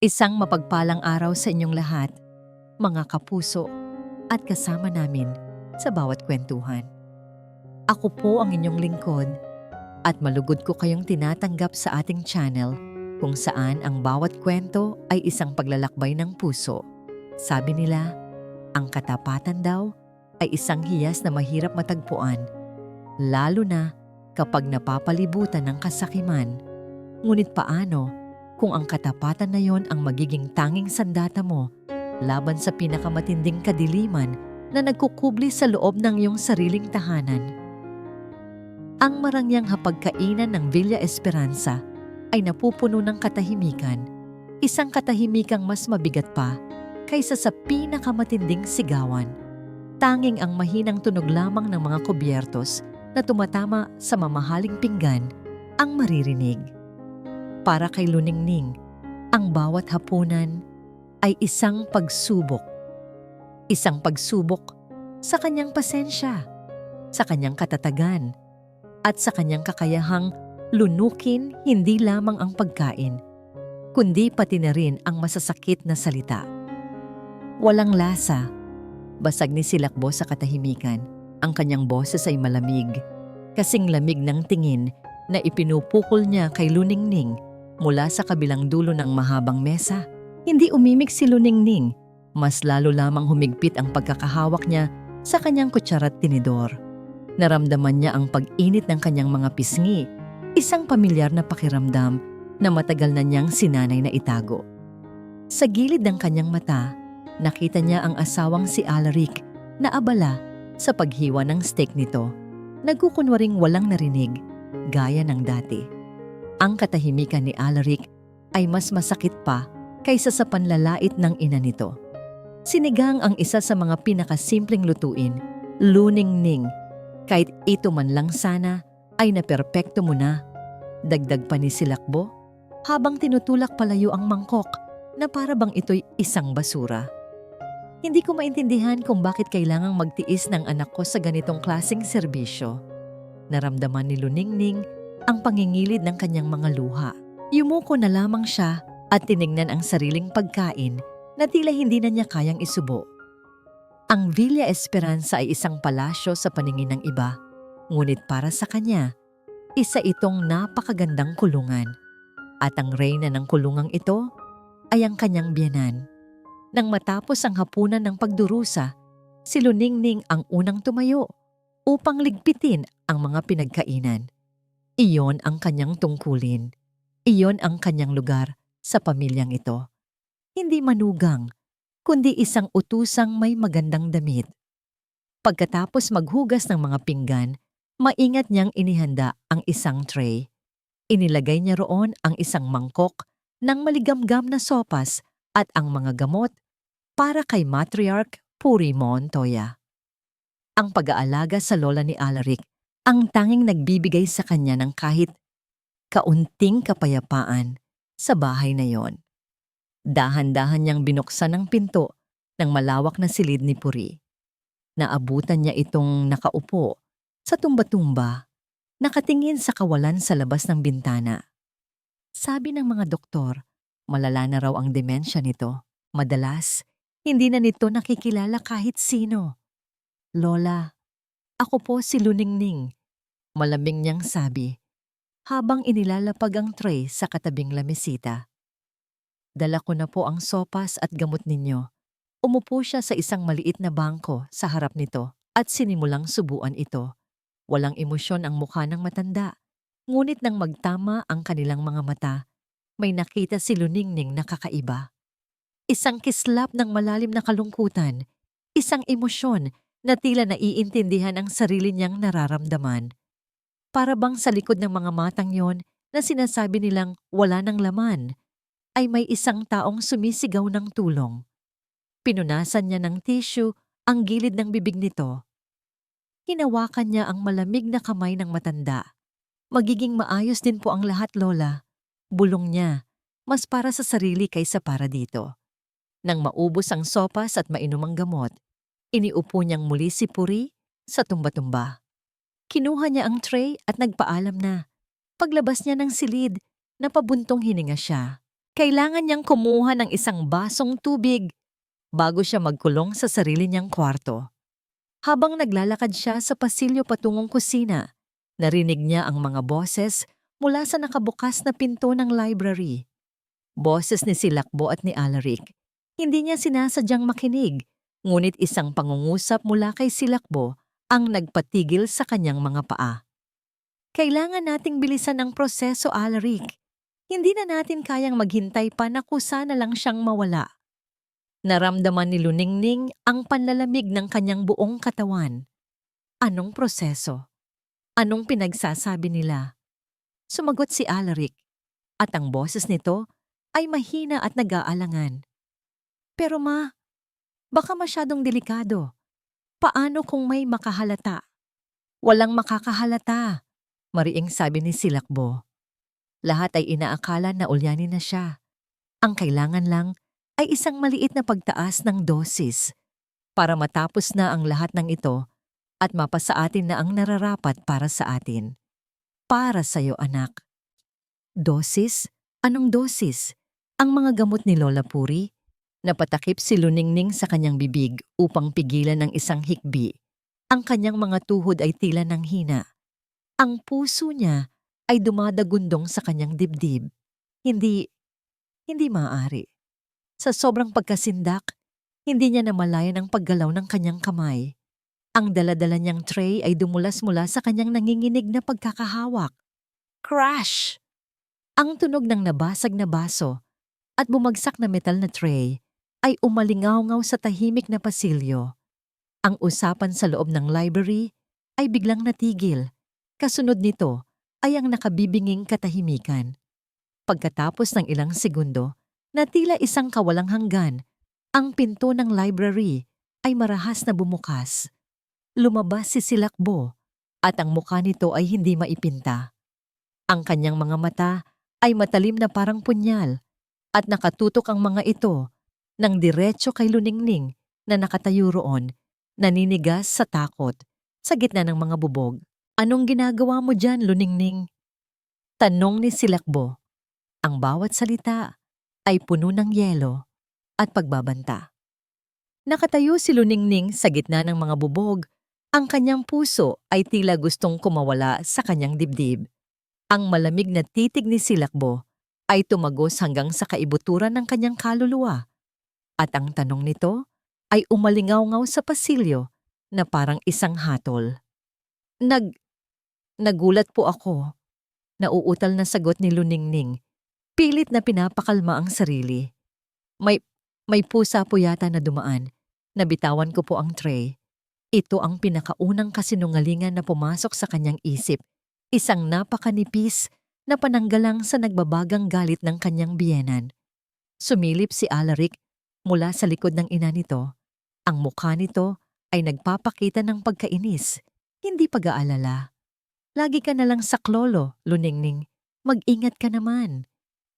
Isang mapagpalang araw sa inyong lahat, mga kapuso at kasama namin sa bawat kwentuhan. Ako po ang inyong lingkod at malugod ko kayong tinatanggap sa ating channel kung saan ang bawat kwento ay isang paglalakbay ng puso. Sabi nila, ang katapatan daw ay isang hiyas na mahirap matagpuan, lalo na kapag napapalibutan ng kasakiman. Ngunit paano kung ang katapatan na yon ang magiging tanging sandata mo laban sa pinakamatinding kadiliman na nagkukubli sa loob ng iyong sariling tahanan? Ang marangyang hapagkainan ng Villa Esperanza ay napupuno ng katahimikan, isang katahimikang mas mabigat pa kaysa sa pinakamatinding sigawan. Tanging ang mahinang tunog lamang ng mga kubyertos na tumatama sa mamahaling pinggan ang maririnig. Para kay Luningning, ang bawat hapunan ay isang pagsubok. Isang pagsubok sa kanyang pasensya, sa kanyang katatagan, at sa kanyang kakayahang lunukin hindi lamang ang pagkain, kundi pati na rin ang masasakit na salita. Walang lasa, basag ni Silakbo sa katahimikan. Ang kanyang boses ay malamig, kasing lamig ng tingin na ipinupukol niya kay Luningning mula sa kabilang dulo ng mahabang mesa. Hindi umimik si Luningning, mas lalo lamang humigpit ang pagkakahawak niya sa kanyang kutsara at tinidor. Naramdaman niya ang pag-init ng kanyang mga pisngi, isang pamilyar na pakiramdam na matagal na niyang sinanay na itago. Sa gilid ng kanyang mata, nakita niya ang asawang si Alaric na abala sa paghiwa ng steak nito. Nagkukunwaring walang narinig, gaya ng dati. Ang katahimikan ni Alaric ay mas masakit pa kaysa sa panlalait ng ina nito. Sinigang ang isa sa mga pinakasimpleng lutuin, Luningning. Kahit ito man lang sana ay naperpekto mo na. Dagdag pa ni Silakbo habang tinutulak palayo ang mangkok na para bang ito'y isang basura. Hindi ko maintindihan kung bakit kailangang magtiis ng anak ko sa ganitong klaseng serbisyo. Naramdaman ni Luningning ang pangingilid ng kanyang mga luha. Yumuko na lamang siya at tiningnan ang sariling pagkain na tila hindi na niya kayang isubo. Ang Villa Esperanza ay isang palasyo sa paningin ng iba, ngunit para sa kanya, isa itong napakagandang kulungan. At ang reyna ng kulungang ito ay ang kanyang biyenan. Nang matapos ang hapunan ng pagdurusa, si Luningning ang unang tumayo upang ligpitin ang mga pinagkainan. Iyon ang kanyang tungkulin. Iyon ang kanyang lugar sa pamilyang ito. Hindi manugang, kundi isang utusang may magandang damit. Pagkatapos maghugas ng mga pinggan, maingat niyang inihanda ang isang tray. Inilagay niya roon ang isang mangkok ng maligamgam na sopas at ang mga gamot para kay Matriarch Puri Montoya. Ang pag-aalaga sa lola ni Alaric ang tanging nagbibigay sa kanya ng kahit kaunting kapayapaan sa bahay na yon. Dahan-dahan niyang binuksan ang pinto ng malawak na silid ni Puri. Naabutan niya itong nakaupo sa tumba-tumba, nakatingin sa kawalan sa labas ng bintana. Sabi ng mga doktor, malala na raw ang demensya nito. Madalas, hindi na nito nakikilala kahit sino. "Lola, ako po si Luningning," malamig niyang sabi, habang inilalapag ang tray sa katabing lamesita. "Dala ko na po ang sopas at gamot ninyo." Umupo siya sa isang maliit na bangko sa harap nito at sinimulang subuan ito. Walang emosyon ang mukha ng matanda, ngunit nang magtama ang kanilang mga mata, may nakita si Luningning na kakaiba. Isang kislap ng malalim na kalungkutan, isang emosyon na tila naiintindihan ang sarili niyang nararamdaman. Para bang sa likod ng mga matang yon na sinasabi nilang wala ng laman, ay may isang taong sumisigaw ng tulong. Pinunasan niya ng tissue ang gilid ng bibig nito. Hinawakan niya ang malamig na kamay ng matanda. "Magiging maayos din po ang lahat, Lola." Bulong niya, mas para sa sarili kaysa para dito. Nang maubos ang sopas at mainom ang gamot, iniupo niyang muli si Puri sa tumba-tumba. Kinuha niya ang tray at nagpaalam na. Paglabas niya ng silid, napabuntong hininga siya. Kailangan niyang kumuha ng isang basong tubig bago siya magkulong sa sarili niyang kwarto. Habang naglalakad siya sa pasilyo patungong kusina, narinig niya ang mga boses mula sa nakabukas na pinto ng library. Boses ni Silakbo at ni Alaric. Hindi niya sinasadyang makinig, ngunit isang pangungusap mula kay Silakbo ang nagpatigil sa kanyang mga paa. Kailangan nating bilisan ang proseso, Alaric. Hindi na natin kayang maghintay pa na kusa na lang siyang mawala. Naramdaman ni Luningning ang panlalamig ng kanyang buong katawan. Anong proseso? Anong pinagsasabi nila? Sumagot si Alaric, at ang boses nito ay mahina at nag-aalangan. Pero ma, baka masyadong delikado. Paano kung may makahalata? Walang makakahalata, mariing sabi ni Silakbo. Lahat ay inaakala na ulyanin na siya. Ang kailangan lang ay isang maliit na pagtaas ng dosis para matapos na ang lahat ng ito at mapasa atin na ang nararapat para sa atin. Para sa'yo, anak. Dosis? Anong dosis? Ang mga gamot ni Lola Puri? Napatakip si Luningning sa kanyang bibig upang pigilan ng isang hikbi. Ang kanyang mga tuhod ay tila ng hina. Ang puso niya ay dumadagundong sa kanyang dibdib. Hindi maaari. Sa sobrang pagkasindak, hindi niya namalayan ang paggalaw ng kanyang kamay. Ang daladala niyang tray ay dumulas mula sa kanyang nanginginig na pagkakahawak. Crash! Ang tunog ng nabasag na baso at bumagsak na metal na tray ay umalingaw-ngaw sa tahimik na pasilyo. Ang usapan sa loob ng library ay biglang natigil. Kasunod nito ay ang nakabibinging katahimikan. Pagkatapos ng ilang segundo, na tila isang kawalang hanggan, ang pinto ng library ay marahas na bumukas. Lumabas si Silakbo at ang mukha nito ay hindi maipinta. Ang kanyang mga mata ay matalim na parang punyal at nakatutok ang mga ito ng diretso kay Luningning na nakatayo roon, naninigas sa takot sa gitna ng mga bubog. Anong ginagawa mo dyan, Luningning? Tanong ni Silakbo. Ang bawat salita ay puno ng yelo at pagbabanta. Nakatayo si Luningning sa gitna ng mga bubog. Ang kanyang puso ay tila gustong kumawala sa kanyang dibdib. Ang malamig na titig ni Silakbo ay tumagos hanggang sa kaibuturan ng kanyang kaluluwa. At ang tanong nito ay umalingaw-ngaw sa pasilyo na parang isang hatol. Nagulat po ako. Nauutal na sagot ni Luningning. Pilit na pinapakalma ang sarili. May pusa po yata na dumaan. Nabitawan ko po ang tray. Ito ang pinakaunang kasinungalingan na pumasok sa kanyang isip. Isang napakanipis na pananggalang sa nagbabagang galit ng kanyang biyenan. Sumilip si Alaric mula sa likod ng ina nito. Ang mukha nito ay nagpapakita ng pagkainis, hindi pag-aalala. Lagi ka na lang saklolo, Luningning. Mag-ingat ka naman.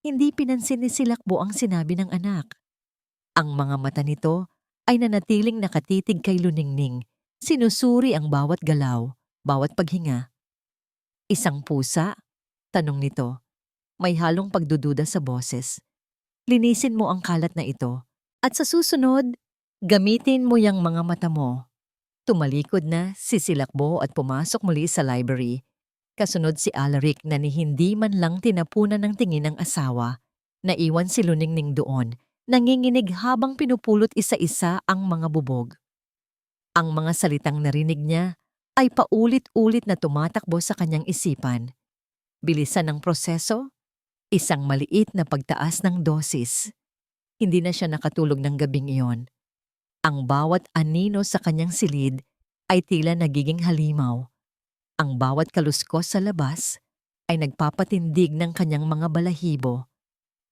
Hindi pinansin ni Silakbo ang sinabi ng anak. Ang mga mata nito ay nanatiling nakatitig kay Luningning. Sinusuri ang bawat galaw, bawat paghinga. Isang pusa? Tanong nito. May halong pagdududa sa boses. Linisin mo ang kalat na ito. At sa susunod, gamitin mo yang mga mata mo. Tumalikod na si Silakbo at pumasok muli sa library. Kasunod si Alaric na ni hindi man lang tinapunan ng tingin ng asawa. Naiwan si Luningning doon, nanginginig habang pinupulot isa-isa ang mga bubog. Ang mga salitang narinig niya ay paulit-ulit na tumatakbo sa kanyang isipan. Bilisan ng proseso, isang maliit na pagtaas ng dosis. Hindi na siya nakatulog ng gabing iyon. Ang bawat anino sa kanyang silid ay tila nagiging halimaw. Ang bawat kaluskos sa labas ay nagpapatindig ng kanyang mga balahibo.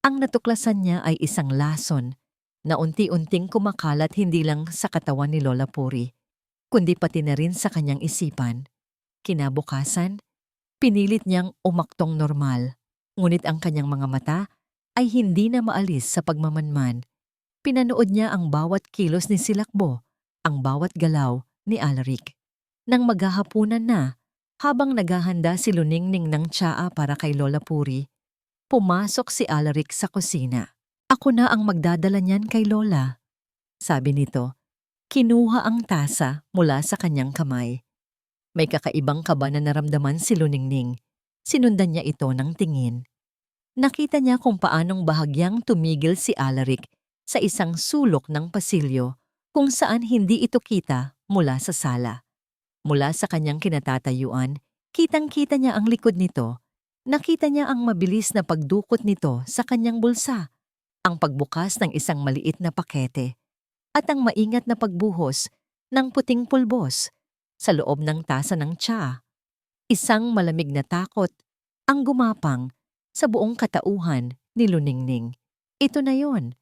Ang natuklasan niya ay isang lason na unti-unting kumakalat hindi lang sa katawan ni Lola Puri, kundi pati na rin sa kanyang isipan. Kinabukasan, pinilit niyang umaktong normal, ngunit ang kanyang mga mata ay hindi na maalis sa pagmamanman. Pinanood niya ang bawat kilos ni Silakbo, ang bawat galaw ni Alaric. Nang maghahapunan na, habang naghahanda si Luningning ng tsaa para kay Lola Puri, Pumasok si Alaric sa kusina. Ako na ang magdadala niyan kay Lola, sabi nito. Kinuha ang tasa mula sa kanyang kamay. May kakaibang kaba na naramdaman si Luningning. Sinundan niya ito ng tingin. Nakita niya kung paanong bahagyang tumigil si Alaric sa isang sulok ng pasilyo kung saan hindi ito kita mula sa sala. Mula sa kanyang kinatatayuan, kitang-kita niya ang likod nito. Nakita niya ang mabilis na pagdukot nito sa kanyang bulsa, ang pagbukas ng isang maliit na pakete, at ang maingat na pagbuhos ng puting pulbos sa loob ng tasa ng tsa. Isang malamig na takot ang gumapang sa buong katauhan ni Luningning. Ito na yon,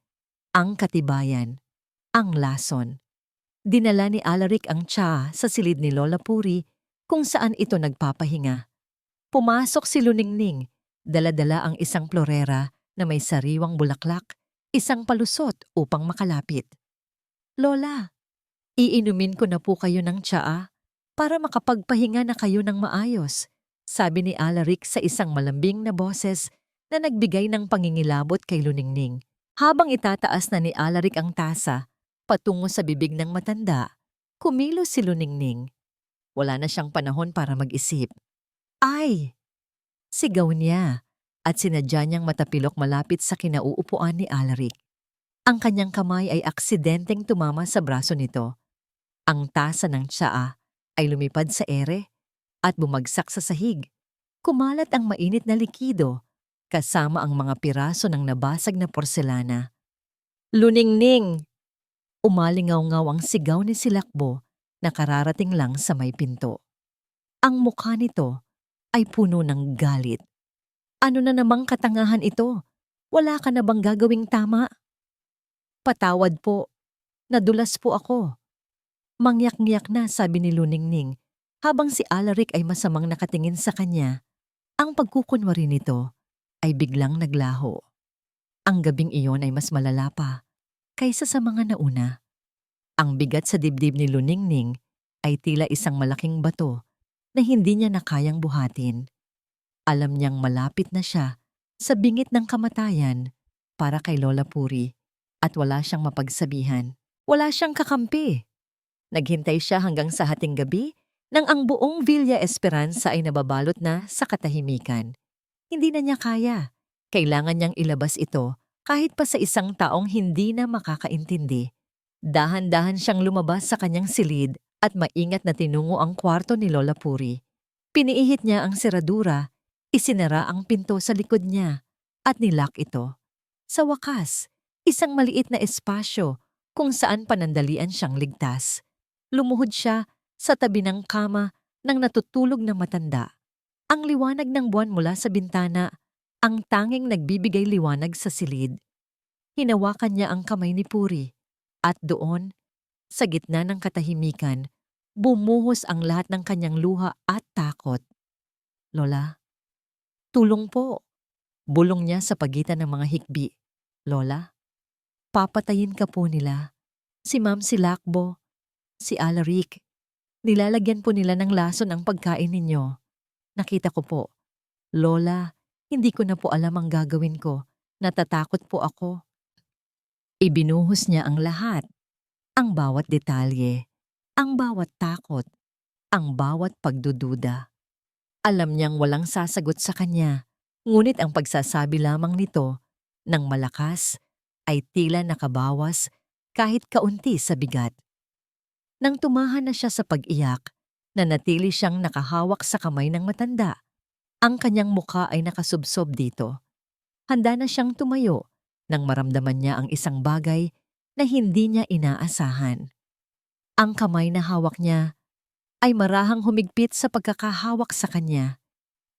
ang katibayan, ang lason. Dinala ni Alaric ang tsa sa silid ni Lola Puri kung saan ito nagpapahinga. Pumasok si Luningning, dala-dala ang isang florera na may sariwang bulaklak, isang palusot upang makalapit. Lola, iinumin ko na po kayo ng tsaa para makapagpahinga na kayo ng maayos, sabi ni Alaric sa isang malambing na boses na nagbigay ng pangingilabot kay Luningning. Habang itataas na ni Alaric ang tasa patungo sa bibig ng matanda, kumilos si Luningning. Wala na siyang panahon para mag-isip. Ay! Sigaw niya at sinadya niyang matapilok malapit sa kinauupuan ni Alaric. Ang kanyang kamay ay aksidenteng tumama sa braso nito. Ang tasa ng tsaa ay lumipad sa ere at bumagsak sa sahig. Kumalat ang mainit na likido kasama ang mga piraso ng nabasag na porselana. Luningning! Umalingaw-ngaw ang sigaw ni Silakbo na kararating lang sa may pinto. Ang mukha nito ay puno ng galit. Ano na namang katangahan ito? Wala ka na bang gagawing tama? Patawad po. Nadulas po ako. Mangyak-ngyak na, sabi ni Luningning habang si Alaric ay masamang nakatingin sa kanya. Ang pagkukunwari nito ay biglang naglaho. Ang gabing iyon ay mas malala pa kaysa sa mga nauna. Ang bigat sa dibdib ni Luningning ay tila isang malaking bato na hindi niya na kayang buhatin. Alam niyang malapit na siya sa bingit ng kamatayan para kay Lola Puri at wala siyang mapagsabihan. Wala siyang kakampi. Naghintay siya hanggang sa hating gabi nang ang buong Villa Esperanza ay nababalot na sa katahimikan. Hindi na niya kaya. Kailangan niyang ilabas ito kahit pa sa isang taong hindi na makakaintindi. Dahan-dahan siyang lumabas sa kanyang silid at maingat na tinungo ang kwarto ni Lola Puri. Piniihit niya ang seradura, isinara ang pinto sa likod niya at nilock ito. Sa wakas, isang maliit na espasyo kung saan panandalian siyang ligtas. Lumuhod siya sa tabi ng kama ng natutulog na matanda. Ang liwanag ng buwan mula sa bintana, ang tanging nagbibigay liwanag sa silid. Hinawakan niya ang kamay ni Puri at doon, sa gitna ng katahimikan, bumuhos ang lahat ng kanyang luha at takot. Lola, tulong po. Bulong niya sa pagitan ng mga hikbi. Lola, papatayin ka po nila. Si Ma'am Silakbo, si Alaric. Nilalagyan po nila ng lason ang pagkain ninyo. Nakita ko po. Lola, hindi ko na po alam ang gagawin ko. Natatakot po ako. Ibinuhos niya ang lahat. Ang bawat detalye, ang bawat takot, ang bawat pagdududa. Alam niyang walang sasagot sa kanya, ngunit ang pagsasabi lamang nito ng malakas ay tila nakabawas kahit kaunti sa bigat. Nang tumahan na siya sa pag-iyak, nanatili siyang nakahawak sa kamay ng matanda. Ang kanyang mukha ay nakasubsob dito. Handa na siyang tumayo nang maramdaman niya ang isang bagay na hindi niya inaasahan. Ang kamay na hawak niya ay marahang humigpit sa pagkakahawak sa kanya.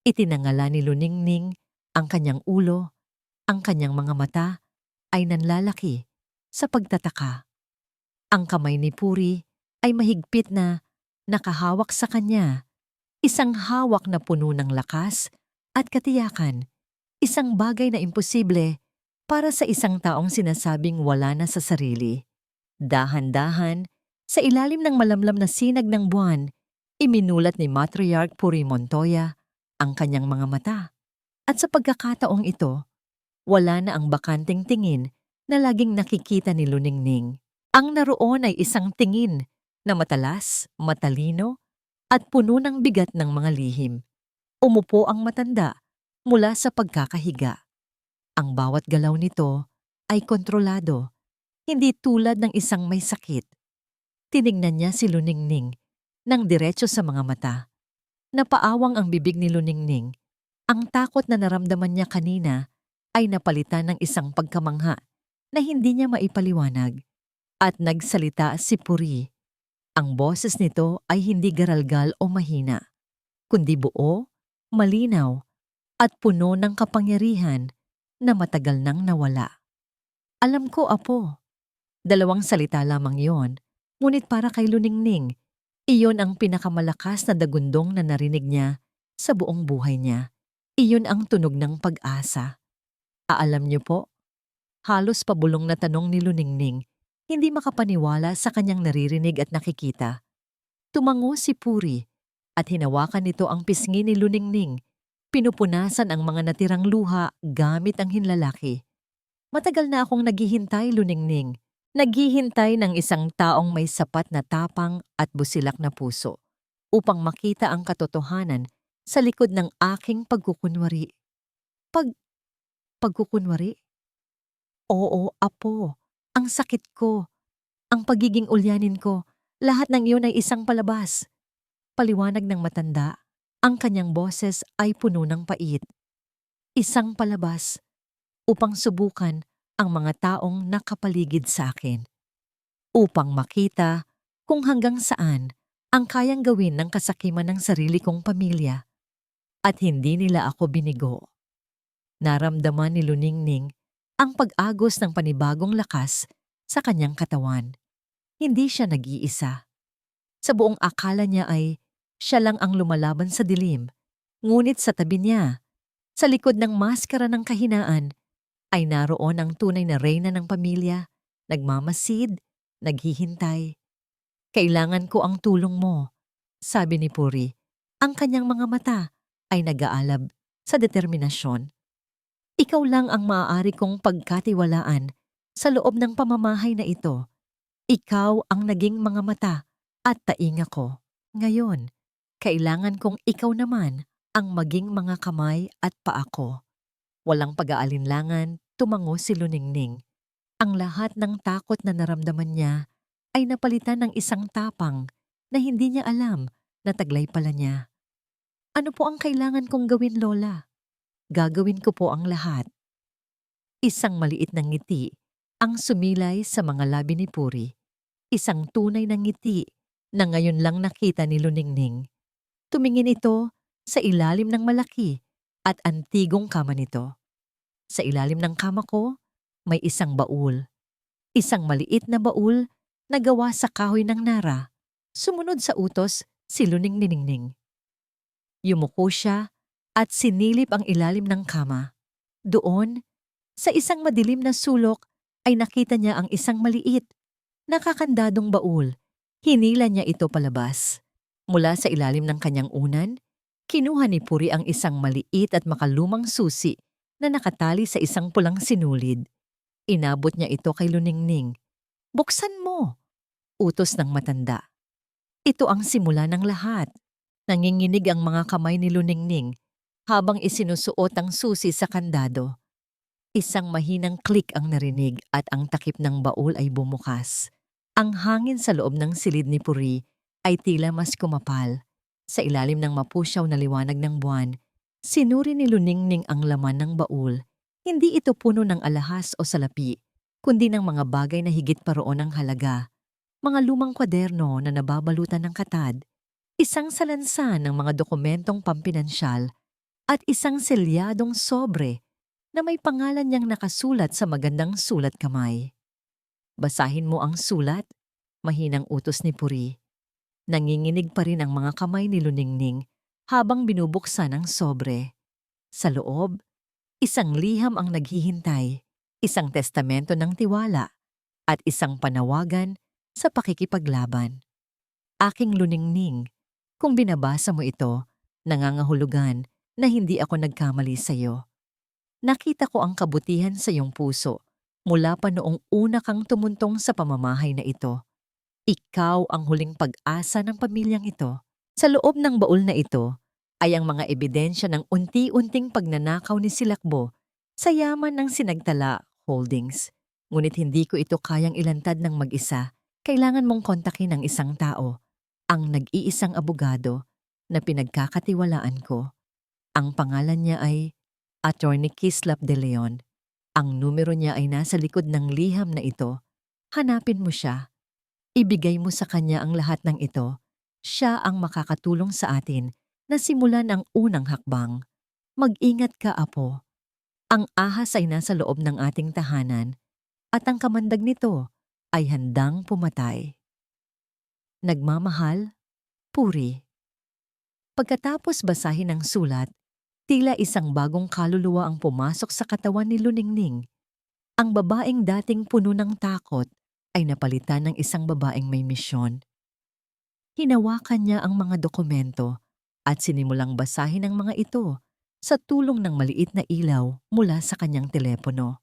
Itinangala ni Luningning ang kanyang ulo, ang kanyang mga mata ay nanlalaki sa pagtataka. Ang kamay ni Puri ay mahigpit na nakahawak sa kanya, isang hawak na puno ng lakas at katiyakan, isang bagay na imposible para sa isang taong sinasabing wala na sa sarili. Dahan-dahan, sa ilalim ng malamlam na sinag ng buwan, iminulat ni Matriarch Puri Montoya ang kanyang mga mata At sa pagkakataong ito, wala na ang bakanting tingin na laging nakikita ni Luningning. Ang naroon ay isang tingin na matalas, matalino, at puno ng bigat ng mga lihim. Umupo ang matanda mula sa pagkakahiga. Ang bawat galaw nito ay kontrolado, hindi tulad ng isang may sakit. Tinignan niya si Luningning ng diretso sa mga mata. Napaawang ang bibig ni Luningning. Ang takot na naramdaman niya kanina ay napalitan ng isang pagkamangha na hindi niya maipaliwanag. At nagsalita si Puri. Ang boses nito ay hindi garalgal o mahina, kundi buo, malinaw, at puno ng kapangyarihan na matagal nang nawala. Alam ko, Apo. 2 salita lamang yon, ngunit para kay Luningning, iyon ang pinakamalakas na dagundong na narinig niya sa buong buhay niya. Iyon ang tunog ng pag-asa. Alam niyo po, halos pabulong na tanong ni Luningning, hindi makapaniwala sa kanyang naririnig at nakikita. Tumango si Puri at hinawakan nito ang pisngi ni Luningning. Pinupunasan ang mga natirang luha gamit ang hinlalaki. Matagal na akong naghihintay, Luningning. Naghihintay ng isang taong may sapat na tapang at busilak na puso upang makita ang katotohanan sa likod ng aking pagkukunwari. Pagkukunwari? Oo, Apo. Ang sakit ko, ang pagiging ulyanin ko, lahat ng iyon ay isang palabas. Paliwanag ng matanda, ang kanyang boses ay puno ng pait. Isang palabas upang subukan ang mga taong nakapaligid sa akin. Upang makita kung hanggang saan ang kayang gawin ng kasakiman ng sarili kong pamilya. At hindi nila ako binigo. Naramdaman ni Luningning ang pag-agos ng panibagong lakas sa kanyang katawan. Hindi siya nag-iisa. Sa buong akala niya ay siya lang ang lumalaban sa dilim. Ngunit sa tabi niya, sa likod ng maskara ng kahinaan, ay naroon ang tunay na reyna ng pamilya, nagmamasid, naghihintay. Kailangan ko ang tulong mo, sabi ni Puri. Ang kanyang mga mata ay nag-aalab sa determinasyon. Ikaw lang ang maaari kong pagkatiwalaan sa loob ng pamamahay na ito. Ikaw ang naging mga mata at tainga ko. Ngayon, kailangan kong ikaw naman ang maging mga kamay at paa ko. Walang pag-aalinlangan, tumango si Luningning. Ang lahat ng takot na naramdaman niya ay napalitan ng isang tapang na hindi niya alam na taglay pala niya. Ano po ang kailangan kong gawin, Lola? Gagawin ko po ang lahat. Isang maliit na ngiti ang sumilay sa mga labi ni Puri. Isang tunay na ngiti na ngayon lang nakita ni Luningning. Tumingin ito sa ilalim ng malaki at antigong kama nito. Sa ilalim ng kama ko, may isang baul. Isang maliit na baul na gawa sa kahoy ng nara. Sumunod sa utos si Luningning. Yumuko siya at sinilip ang ilalim ng kama. Doon, sa isang madilim na sulok, ay nakita niya ang isang maliit, nakakandadong baul. Hinila niya ito palabas. Mula sa ilalim ng kanyang unan, kinuha ni Puri ang isang maliit at makalumang susi na nakatali sa isang pulang sinulid. Inabot niya ito kay Luningning. Buksan mo, utos ng matanda. Ito ang simula ng lahat. Nanginginig ang mga kamay ni Luningning habang isinusuot ang susi sa kandado. Isang mahinang klik ang narinig at ang takip ng baul ay bumukas. Ang hangin sa loob ng silid ni Puri ay tila mas kumapal. Sa ilalim ng mapusyaw na liwanag ng buwan, sinuri ni Luningning ang laman ng baul. Hindi ito puno ng alahas o salapi, kundi ng mga bagay na higit pa roon ang halaga. Mga lumang kwaderno na nababalutan ng katad, isang salansan ng mga dokumentong pampinansyal, at isang selyadong sobre na may pangalan niyang nakasulat sa magandang sulat kamay. Basahin mo ang sulat, mahinang utos ni Puri. Nanginginig pa rin ang mga kamay ni Luningning habang binubuksan ang sobre. Sa loob, isang liham ang naghihintay, isang testamento ng tiwala, at isang panawagan sa pakikipaglaban. Aking Luningning, kung binabasa mo ito, nangangahulugan na hindi ako nagkamali sa'yo. Nakita ko ang kabutihan sa iyong puso mula pa noong una kang tumuntong sa pamamahay na ito. Ikaw ang huling pag-asa ng pamilyang ito. Sa loob ng baul na ito ay ang mga ebidensya ng unti-unting pagnanakaw ni Silakbo sa yaman ng Sinagtala Holdings. Ngunit hindi ko ito kayang ilantad ng mag-isa. Kailangan mong kontakin ang isang tao, ang nag-iisang abogado na pinagkakatiwalaan ko. Ang pangalan niya ay Attorney Kislap de Leon. Ang numero niya ay nasa likod ng liham na ito. Hanapin mo siya. Ibigay mo sa kanya ang lahat ng ito. Siya ang makakatulong sa atin na simulan ang unang hakbang. Mag-ingat ka, Apo. Ang ahas ay nasa loob ng ating tahanan at ang kamandag nito ay handang pumatay. Nagmamahal, Puri. Pagkatapos basahin ang sulat, tila isang bagong kaluluwa ang pumasok sa katawan ni Luningning. Ang babaeng dating puno ng takot ay napalitan ng isang babaeng may misyon. Hinawakan niya ang mga dokumento at sinimulang basahin ang mga ito sa tulong ng maliit na ilaw mula sa kanyang telepono.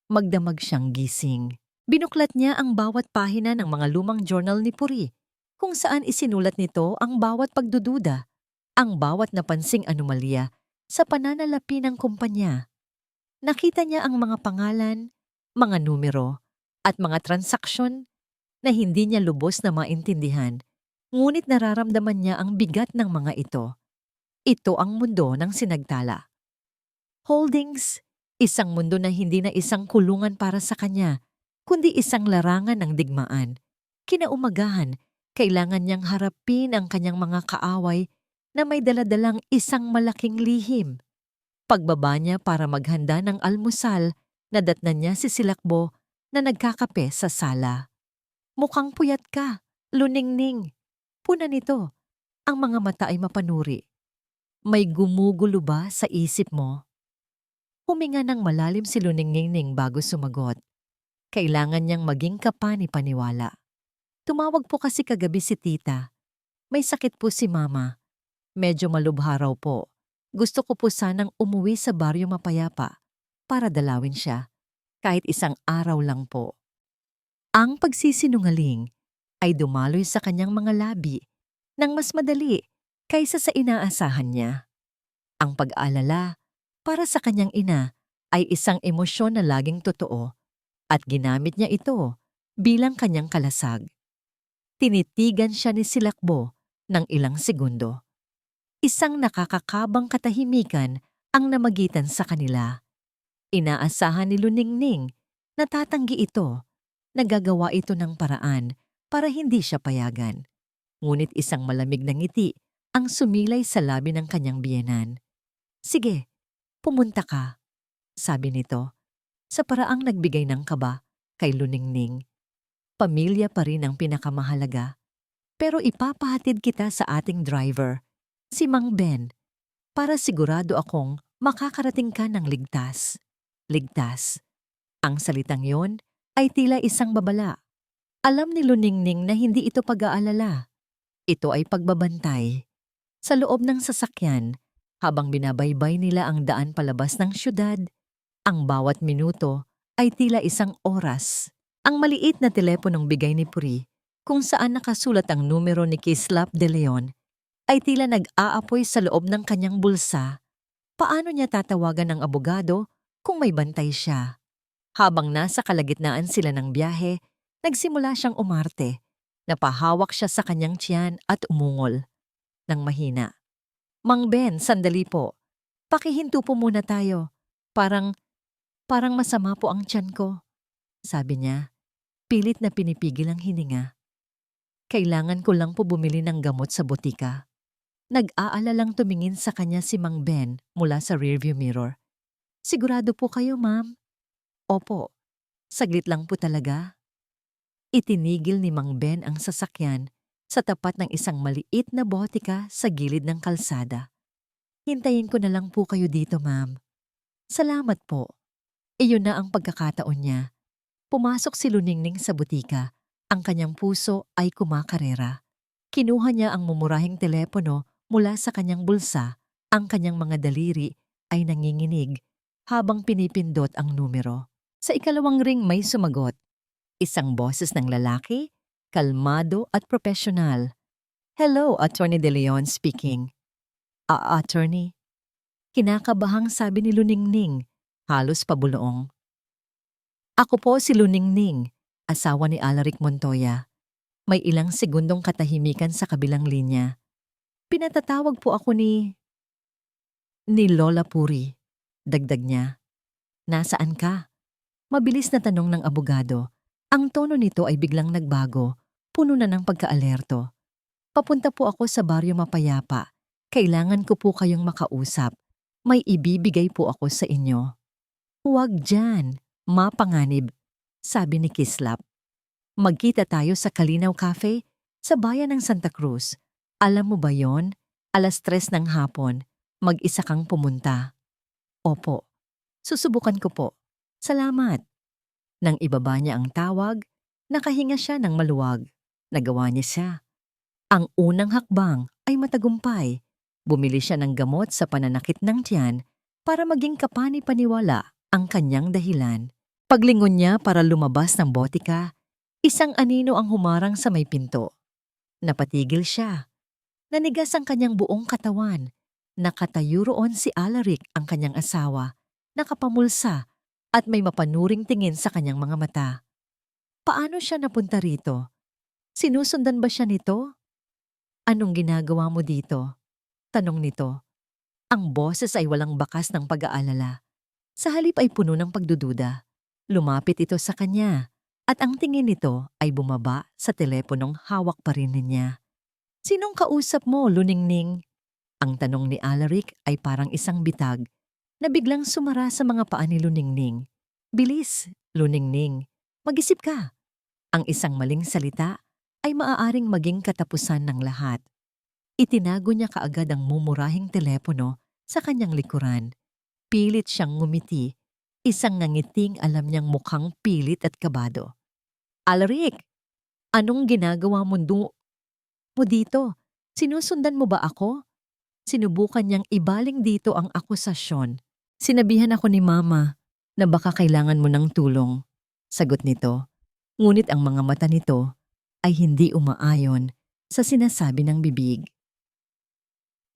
Magdamag siyang gising. Binuklat niya ang bawat pahina ng mga lumang journal ni Puri, kung saan isinulat nito ang bawat pagdududa, ang bawat napansing anomalya sa pananalapi ng kumpanya. Nakita niya ang mga pangalan, mga numero, at mga transaksyon na hindi niya lubos na maintindihan, ngunit nararamdaman niya ang bigat ng mga ito. Ito ang mundo ng Sinagtala Holdings, isang mundo na hindi na isang kulungan para sa kanya, kundi isang larangan ng digmaan. Kinaumagahan, kailangan niyang harapin ang kanyang mga kaaway na may daladalang isang malaking lihim. Pagbaba niya para maghanda ng almusal, nadatnan niya si Silakbo na nagkakape sa sala. Mukhang puyat ka, Luningning. Puna nito, ang mga mata ay mapanuri. May gumugulo ba sa isip mo? Huminga ng malalim si Luningning bago sumagot. Kailangan niyang maging kapani-paniwala. Tumawag po kasi kagabi si tita. May sakit po si mama. Medyo malubha raw po. Gusto ko po sanang umuwi sa baryo mapayapa para dalawin siya. Kahit isang araw lang po. Ang pagsisinungaling ay dumaloy sa kanyang mga labi nang mas madali kaysa sa inaasahan niya. Ang pag-alala para sa kanyang ina ay isang emosyon na laging totoo at ginamit niya ito bilang kanyang kalasag. Tinitigan siya ni Silakbo ng ilang segundo. Isang nakakakabang katahimikan ang namagitan sa kanila. Inaasahan ni Luningning na tatanggi ito, nagagawa ito ng paraan para hindi siya payagan. Ngunit isang malamig na ngiti ang sumilay sa labi ng kanyang biyenan. Sige, pumunta ka, sabi nito, sa paraang nagbigay ng kaba kay Luningning. Pamilya pa rin ang pinakamahalaga, pero ipapahatid kita sa ating driver, si Mang Ben, para sigurado akong makakarating ka ng ligtas. Ligtas. Ang salitang yon ay tila isang babala. Alam ni Luningning na hindi ito pag-aalala. Ito ay pagbabantay. Sa loob ng sasakyan, habang binabaybay nila ang daan palabas ng syudad, ang bawat minuto ay tila isang oras. Ang maliit na teleponong bigay ni Puri, kung saan nakasulat ang numero ni Kislap de Leon, ay tila nag-aapoy sa loob ng kanyang bulsa. Paano niya tatawagan ng abogado kung may bantay siya? Habang nasa kalagitnaan sila ng biyahe, nagsimula siyang umarte. Napahawak siya sa kanyang tiyan at umungol ng mahina. Mang Ben, sandali po. Pakihinto po muna tayo. Parang masama po ang tiyan ko, sabi niya. Pilit na pinipigil ang hininga. Kailangan ko lang po bumili ng gamot sa botika. Nag-aalalang tumingin sa kanya si Mang Ben mula sa rearview mirror. Sigurado po kayo, ma'am? Opo, saglit lang po talaga. Itinigil ni Mang Ben ang sasakyan sa tapat ng isang maliit na botika sa gilid ng kalsada. Hintayin ko na lang po kayo dito, ma'am. Salamat po. Iyon na ang pagkakataon niya. Pumasok si Luningning sa butika. Ang kanyang puso ay kumakarera. Kinuha niya ang mumurahing telepono mula sa kanyang bulsa Ang kanyang mga daliri ay nanginginig habang pinipindot ang numero. Sa ikalawang ring may sumagot. Isang boses ng lalaki, kalmado at profesional. Hello, Attorney De Leon speaking. Attorney? Kinakabahang sabi ni Luningning, halos pabulong. Ako po si Luningning, asawa ni Alaric Montoya. May ilang segundong katahimikan sa kabilang linya. Pinatatawag po ako ni Lola Puri. Dagdag niya. Nasaan ka? Mabilis na tanong ng abogado. Ang tono nito ay biglang nagbago, puno na ng pagkaalerto. Papunta po ako sa Baryo Mapayapa. Kailangan ko po kayong makausap. May ibibigay po ako sa inyo. Huwag dyan, mapanganib, sabi ni Kislap. Magkita tayo sa Kalinaw Cafe sa bayan ng Santa Cruz. Alam mo ba yon? 3:00 ng hapon, mag-isa kang pumunta. Opo, susubukan ko po. Salamat. Nang ibaba niya ang tawag, nakahinga siya ng maluwag. Nagawa niya siya. Ang unang hakbang ay matagumpay. Bumili siya ng gamot sa pananakit ng tiyan para maging kapani-paniwala ang kanyang dahilan. Paglingon niya para lumabas ng botika, isang anino ang humarang sa may pinto. Napatigil siya. Nanigas ang kanyang buong katawan. Nakatayo roon si Alaric, ang kanyang asawa, nakapamulsa at may mapanuring tingin sa kanyang mga mata. Paano siya napunta rito? Sinusundan ba siya nito? Anong ginagawa mo dito? Tanong nito. Ang boses ay walang bakas ng pag-aalala. Sa halip ay puno ng pagdududa. Lumapit ito sa kanya at ang tingin nito ay bumaba sa teleponong hawak pa rin niya. Sinong kausap mo, Luningning? Ang tanong ni Alaric ay parang isang bitag na biglang sumara sa mga paa ni Luningning. Bilis, Luningning. Mag-isip ka. Ang isang maling salita ay maaaring maging katapusan ng lahat. Itinago niya kaagad ang mumurahing telepono sa kanyang likuran. Pilit siyang ngumiti. Isang nangiting alam niyang mukhang pilit at kabado. Alaric, anong ginagawa mo dito? Sinusundan mo ba ako? Sinubukan niyang ibaling dito ang akusasyon. Sinabihan ako ni Mama na baka kailangan mo ng tulong. Sagot nito. Ngunit ang mga mata nito ay hindi umaayon sa sinasabi ng bibig.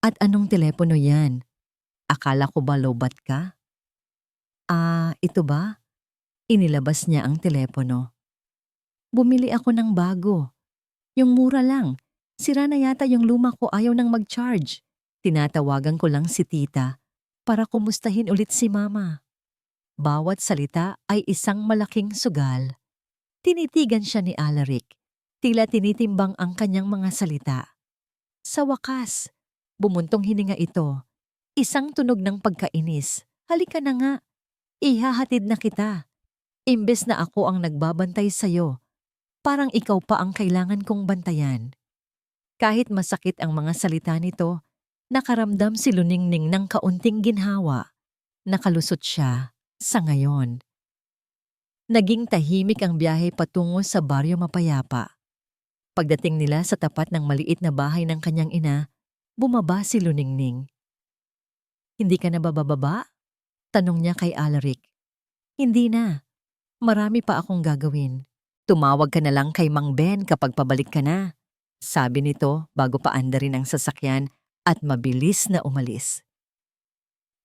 At anong telepono yan? Akala ko ba lobat ka? Ito ba? Inilabas niya ang telepono. Bumili ako ng bago. Yung mura lang. Sira na yata yung luma ko, ayaw nang mag-charge. Tinatawagan ko lang si tita para kumustahin ulit si Mama. Bawat salita ay isang malaking sugal. Tinitigan siya ni Alaric. Tila tinitimbang ang kanyang mga salita. Sa wakas, bumuntong hininga ito. Isang tunog ng pagkainis. Halika na nga. Ihahatid na kita. Imbes na ako ang nagbabantay sa'yo, parang ikaw pa ang kailangan kong bantayan. Kahit masakit ang mga salita nito, nakaramdam si Luningning ng kaunting ginhawa. Nakalusot siya sa ngayon. Naging tahimik ang biyahe patungo sa Baryo Mapayapa. Pagdating nila sa tapat ng maliit na bahay ng kanyang ina, bumaba si Luningning. Hindi ka na bababa? Tanong niya kay Alaric. Hindi na. Marami pa akong gagawin. Tumawag ka na lang kay Mang Ben kapag pabalik ka na. Sabi nito bago paandarin ang sasakyan at mabilis na umalis.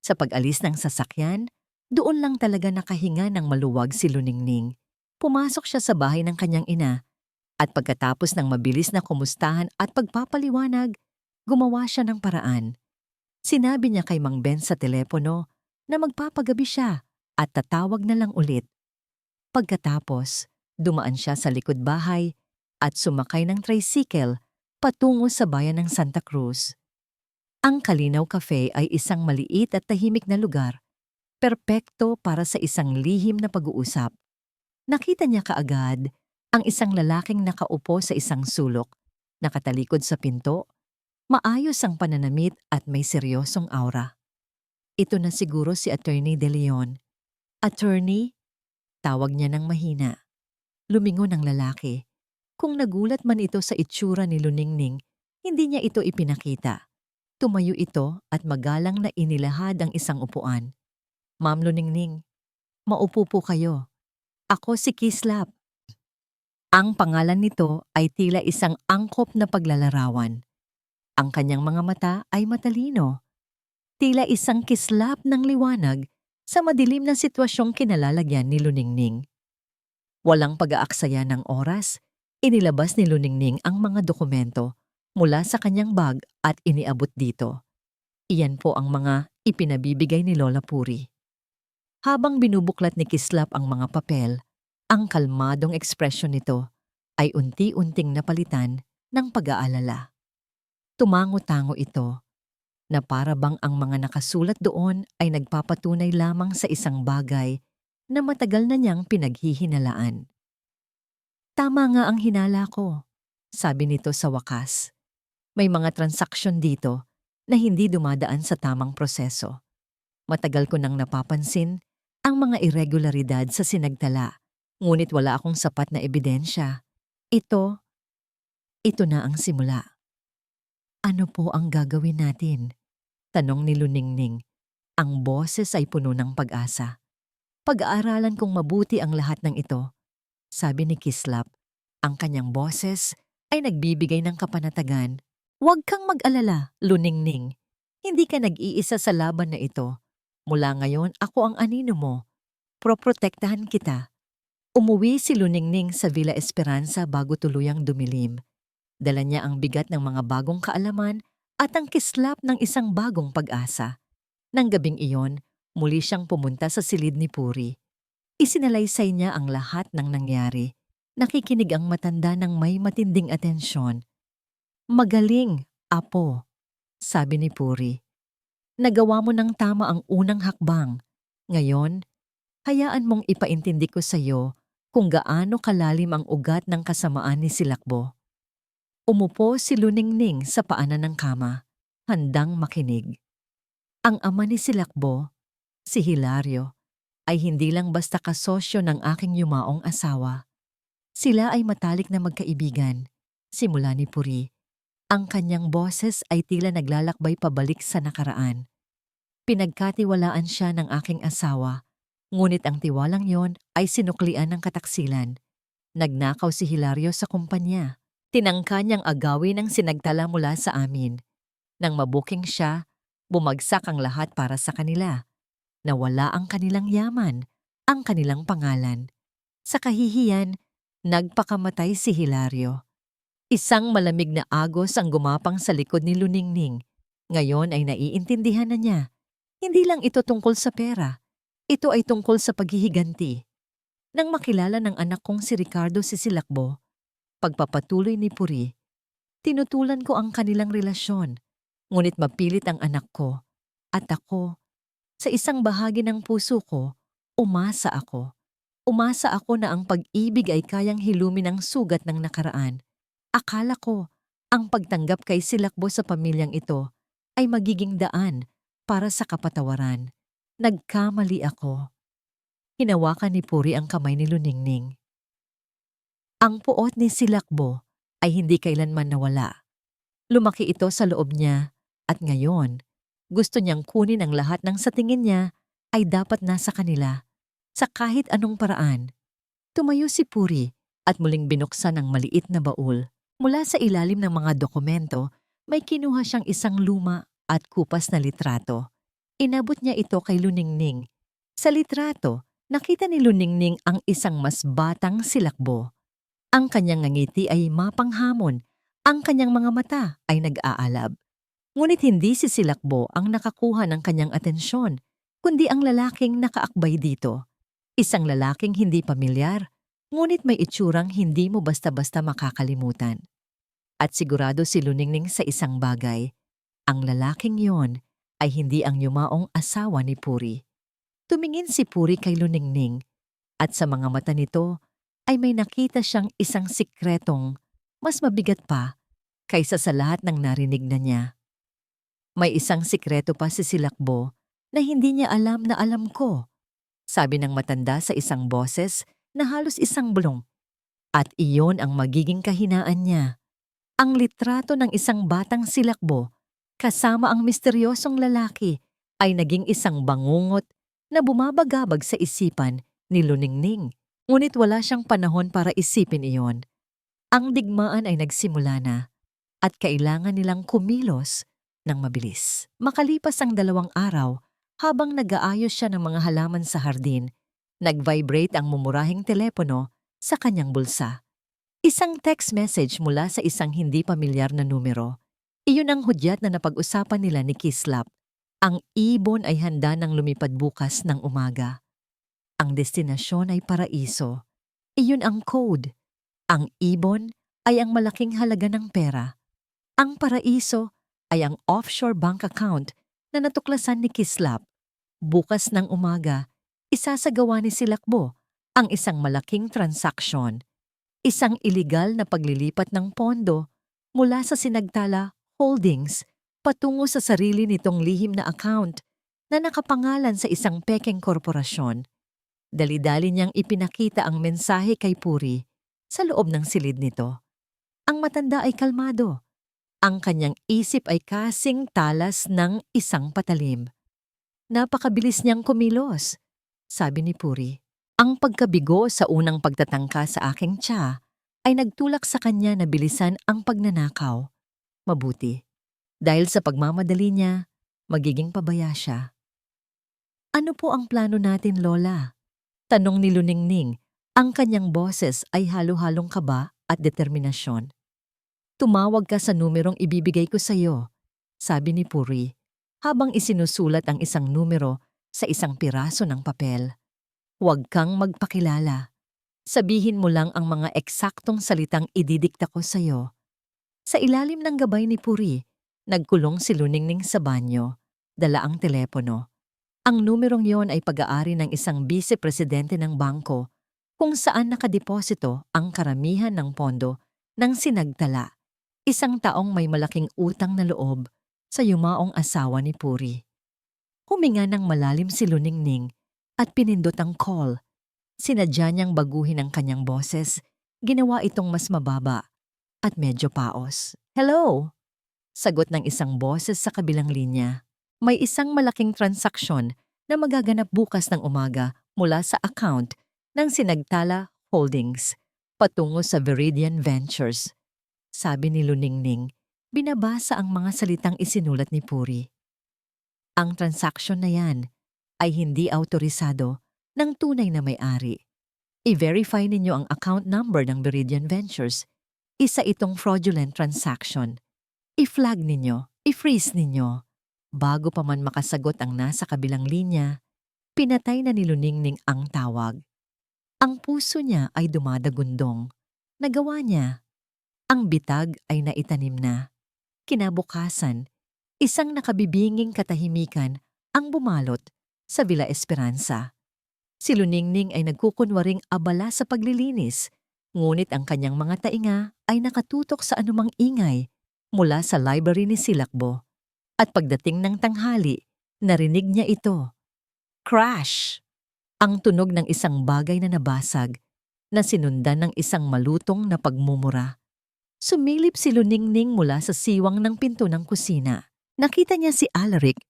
Sa pag-alis ng sasakyan, doon lang talaga nakahinga ng maluwag si Luningning. Pumasok siya sa bahay ng kanyang ina at pagkatapos ng mabilis na kumustahan at pagpapaliwanag, gumawa siya ng paraan. Sinabi niya kay Mang Ben sa telepono na magpapagabi siya at tatawag na lang ulit. Pagkatapos, dumaan siya sa likod bahay at sumakay ng tricycle patungo sa bayan ng Santa Cruz. Ang Kalinaw Cafe ay isang maliit at tahimik na lugar, perpekto para sa isang lihim na pag-uusap. Nakita niya kaagad ang isang lalaking nakaupo sa isang sulok, nakatalikod sa pinto, maayos ang pananamit at may seryosong aura. Ito na siguro si Attorney De Leon. Attorney? Tawag niya ng mahina. Lumingon ang lalaki. Kung nagulat man ito sa itsura ni Luningning, hindi niya ito ipinakita. Tumayo ito at magalang na inilahad ang isang upuan. Ma'am Luningning, maupo po kayo. Ako si Kislap. Ang pangalan nito ay tila isang angkop na paglalarawan. Ang kanyang mga mata ay matalino. Tila isang kislap ng liwanag sa madilim na sitwasyong kinalalagyan ni Luningning. Walang pag-aaksaya ng oras, inilabas ni Luningning ang mga dokumento mula sa kanyang bag at iniabot dito. Iyan po ang mga ipinabibigay ni Lola Puri. Habang binubuklat ni Kislap ang mga papel, ang kalmadong ekspresyon nito ay unti-unting napalitan ng pag-aalala. Tumango-tango ito na para bang ang mga nakasulat doon ay nagpapatunay lamang sa isang bagay na matagal na niyang pinaghihinalaan. Tama nga ang hinala ko, sabi nito sa wakas. May mga transaksyon dito na hindi dumadaan sa tamang proseso. Matagal ko nang napapansin ang mga irregularidad sa sinagtala, ngunit wala akong sapat na ebidensya. Ito na ang simula. Ano po ang gagawin natin? Tanong ni Luningning. Ang boses ay puno ng pag-asa. Pag-aaralan kong mabuti ang lahat ng ito, sabi ni Kislap. Ang kanyang boses ay nagbibigay ng kapanatagan. Huwag kang mag-alala, Luningning. Hindi ka nag-iisa sa laban na ito. Mula ngayon, ako ang anino mo. Proprotektahan kita. Umuwi si Luningning sa Villa Esperanza bago tuluyang dumilim. Dala niya ang bigat ng mga bagong kaalaman at ang kislap ng isang bagong pag-asa. Nang gabing iyon, muli siyang pumunta sa silid ni Puri. Isinalaysay niya ang lahat ng nangyari. Nakikinig ang matanda ng may matinding atensyon. Magaling, apo, sabi ni Puri. Nagawa mo ng tama ang unang hakbang. Ngayon, hayaan mong ipaintindi ko sa iyo kung gaano kalalim ang ugat ng kasamaan ni Silakbo. Umupo si Luningning sa paanan ng kama, handang makinig. Ang ama ni Silakbo, si Hilario, ay hindi lang basta kasosyo ng aking yumaong asawa. Sila ay matalik na magkaibigan, simula ni Puri. Ang kanyang boses ay tila naglalakbay pabalik sa nakaraan. Pinagkatiwalaan siya ng aking asawa, ngunit ang tiwalang yon ay sinuklian ng kataksilan. Nagnakaw si Hilario sa kumpanya. Tinangka niyang agawin ang sinagtala mula sa amin. Nang mabuking siya, bumagsak ang lahat para sa kanila. Nawala ang kanilang yaman, ang kanilang pangalan. Sa kahihiyan, nagpakamatay si Hilario. Isang malamig na agos ang gumapang sa likod ni Luningning. Ngayon ay naiintindihan na niya. Hindi lang ito tungkol sa pera. Ito ay tungkol sa paghihiganti. Nang makilala ng anak kong si Ricardo Sisilakbo, pagpapatuloy ni Puri, tinutulan ko ang kanilang relasyon, ngunit mapilit ang anak ko. At ako, sa isang bahagi ng puso ko, umasa ako. Umasa ako na ang pag-ibig ay kayang hilumin ang sugat ng nakaraan. Akala ko, ang pagtanggap kay Silakbo sa pamilyang ito ay magiging daan para sa kapatawaran. Nagkamali ako. Hinawakan ni Puri ang kamay ni Luningning. Ang puot ni Silakbo ay hindi kailanman nawala. Lumaki ito sa loob niya at ngayon, gusto niyang kunin ang lahat ng sa tingin niya ay dapat nasa kanila sa kahit anong paraan. Tumayo si Puri at muling binuksan ang maliit na baul. Mula sa ilalim ng mga dokumento, may kinuha siyang isang luma at kupas na litrato. Inabot niya ito kay Luningning. Sa litrato, nakita ni Luningning ang isang mas batang Silakbo. Ang kanyang ngiti ay mapanghamon, ang kanyang mga mata ay nag-aalab. Ngunit hindi si Silakbo ang nakakuha ng kanyang atensyon, kundi ang lalaking nakaakbay dito. Isang lalaking hindi pamilyar, ngunit may itsurang hindi mo basta-basta makakalimutan. At sigurado si Luningning sa isang bagay, ang lalaking yon ay hindi ang yumaong asawa ni Puri. Tumingin si Puri kay Luningning at sa mga mata nito ay may nakita siyang isang sikretong mas mabigat pa kaysa sa lahat ng narinig na niya. May isang sikreto pa si Silakbo na hindi niya alam na alam ko, sabi ng matanda sa isang boses na halos isang bulong. At iyon ang magiging kahinaan niya. Ang litrato ng isang batang Silakbo kasama ang misteryosong lalaki ay naging isang bangungot na bumabagabag sa isipan ni Luningning. Ngunit wala siyang panahon para isipin iyon. Ang digmaan ay nagsimula na at kailangan nilang kumilos ng mabilis. Makalipas ang 2 araw, habang nag-aayos siya ng mga halaman sa hardin, nag-vibrate ang mumurahing telepono sa kanyang bulsa. Isang text message mula sa isang hindi pamilyar na numero. Iyon ang hudyat na napag-usapan nila ni Kislap. Ang ibon ay handa ng lumipad bukas ng umaga. Ang destinasyon ay paraiso. Iyon ang code. Ang ibon ay ang malaking halaga ng pera. Ang paraiso ay ang offshore bank account na natuklasan ni Kislap. Bukas ng umaga, isasagawa ni Silakbo ang isang malaking transaksyon. Isang iligal na paglilipat ng pondo mula sa Sinagtala Holdings patungo sa sarili nitong lihim na account na nakapangalan sa isang pekeng korporasyon. Dali-dali niyang ipinakita ang mensahe kay Puri sa loob ng silid nito. Ang matanda ay kalmado. Ang kanyang isip ay kasing talas ng isang patalim. Napakabilis niyang kumilos, sabi ni Puri. Ang pagkabigo sa unang pagtatangka sa aking tiya ay nagtulak sa kanya na bilisan ang pagnanakaw. Mabuti. Dahil sa pagmamadali niya, magiging pabaya siya. Ano po ang plano natin, Lola? Tanong ni Luningning. Ang kanyang boses ay halo-halong kaba at determinasyon. Tumawag ka sa numerong ibibigay ko sa iyo, sabi ni Puri, habang isinusulat ang isang numero sa isang piraso ng papel. Huwag kang magpakilala. Sabihin mo lang ang mga eksaktong salitang ididikta ko sa iyo. Sa ilalim ng gabay ni Puri, nagkulong si Luningning sa banyo, dala ang telepono. Ang numerong yon ay pag-aari ng isang vice-presidente ng bangko kung saan nakadeposito ang karamihan ng pondo ng Sinagtala, isang taong may malaking utang na loob sa yumaong asawa ni Puri. Huminga ng malalim si Luningning at pinindot ang call. Sinadya niyang baguhin ang kanyang boses, ginawa itong mas mababa at medyo paos. Hello! Sagot ng isang boses sa kabilang linya. May isang malaking transaksyon na magaganap bukas ng umaga mula sa account ng Sinagtala Holdings patungo sa Viridian Ventures. Sabi ni Luningning, binabasa ang mga salitang isinulat ni Puri. Ang transaksyon na yan ay hindi autorisado ng tunay na may-ari. I-verify ninyo ang account number ng Viridian Ventures. Isa itong fraudulent transaction. I-flag ninyo, i-freeze ninyo. Bago pa man makasagot ang nasa kabilang linya, pinatay na ni Luningning ang tawag. Ang puso niya ay dumadagundong. Nagawa niya. Ang bitag ay naitanim na. Kinabukasan, isang nakabibinging katahimikan ang bumalot sa Villa Esperanza. Si Luningning ay nagkukunwaring abala sa paglilinis, ngunit ang kanyang mga tainga ay nakatutok sa anumang ingay mula sa library ni Silakbo. At pagdating ng tanghali, narinig niya ito. Crash! Ang tunog ng isang bagay na nabasag na sinundan ng isang malutong na pagmumura. Sumilip si Luningning mula sa siwang ng pinto ng kusina. Nakita niya si Alaric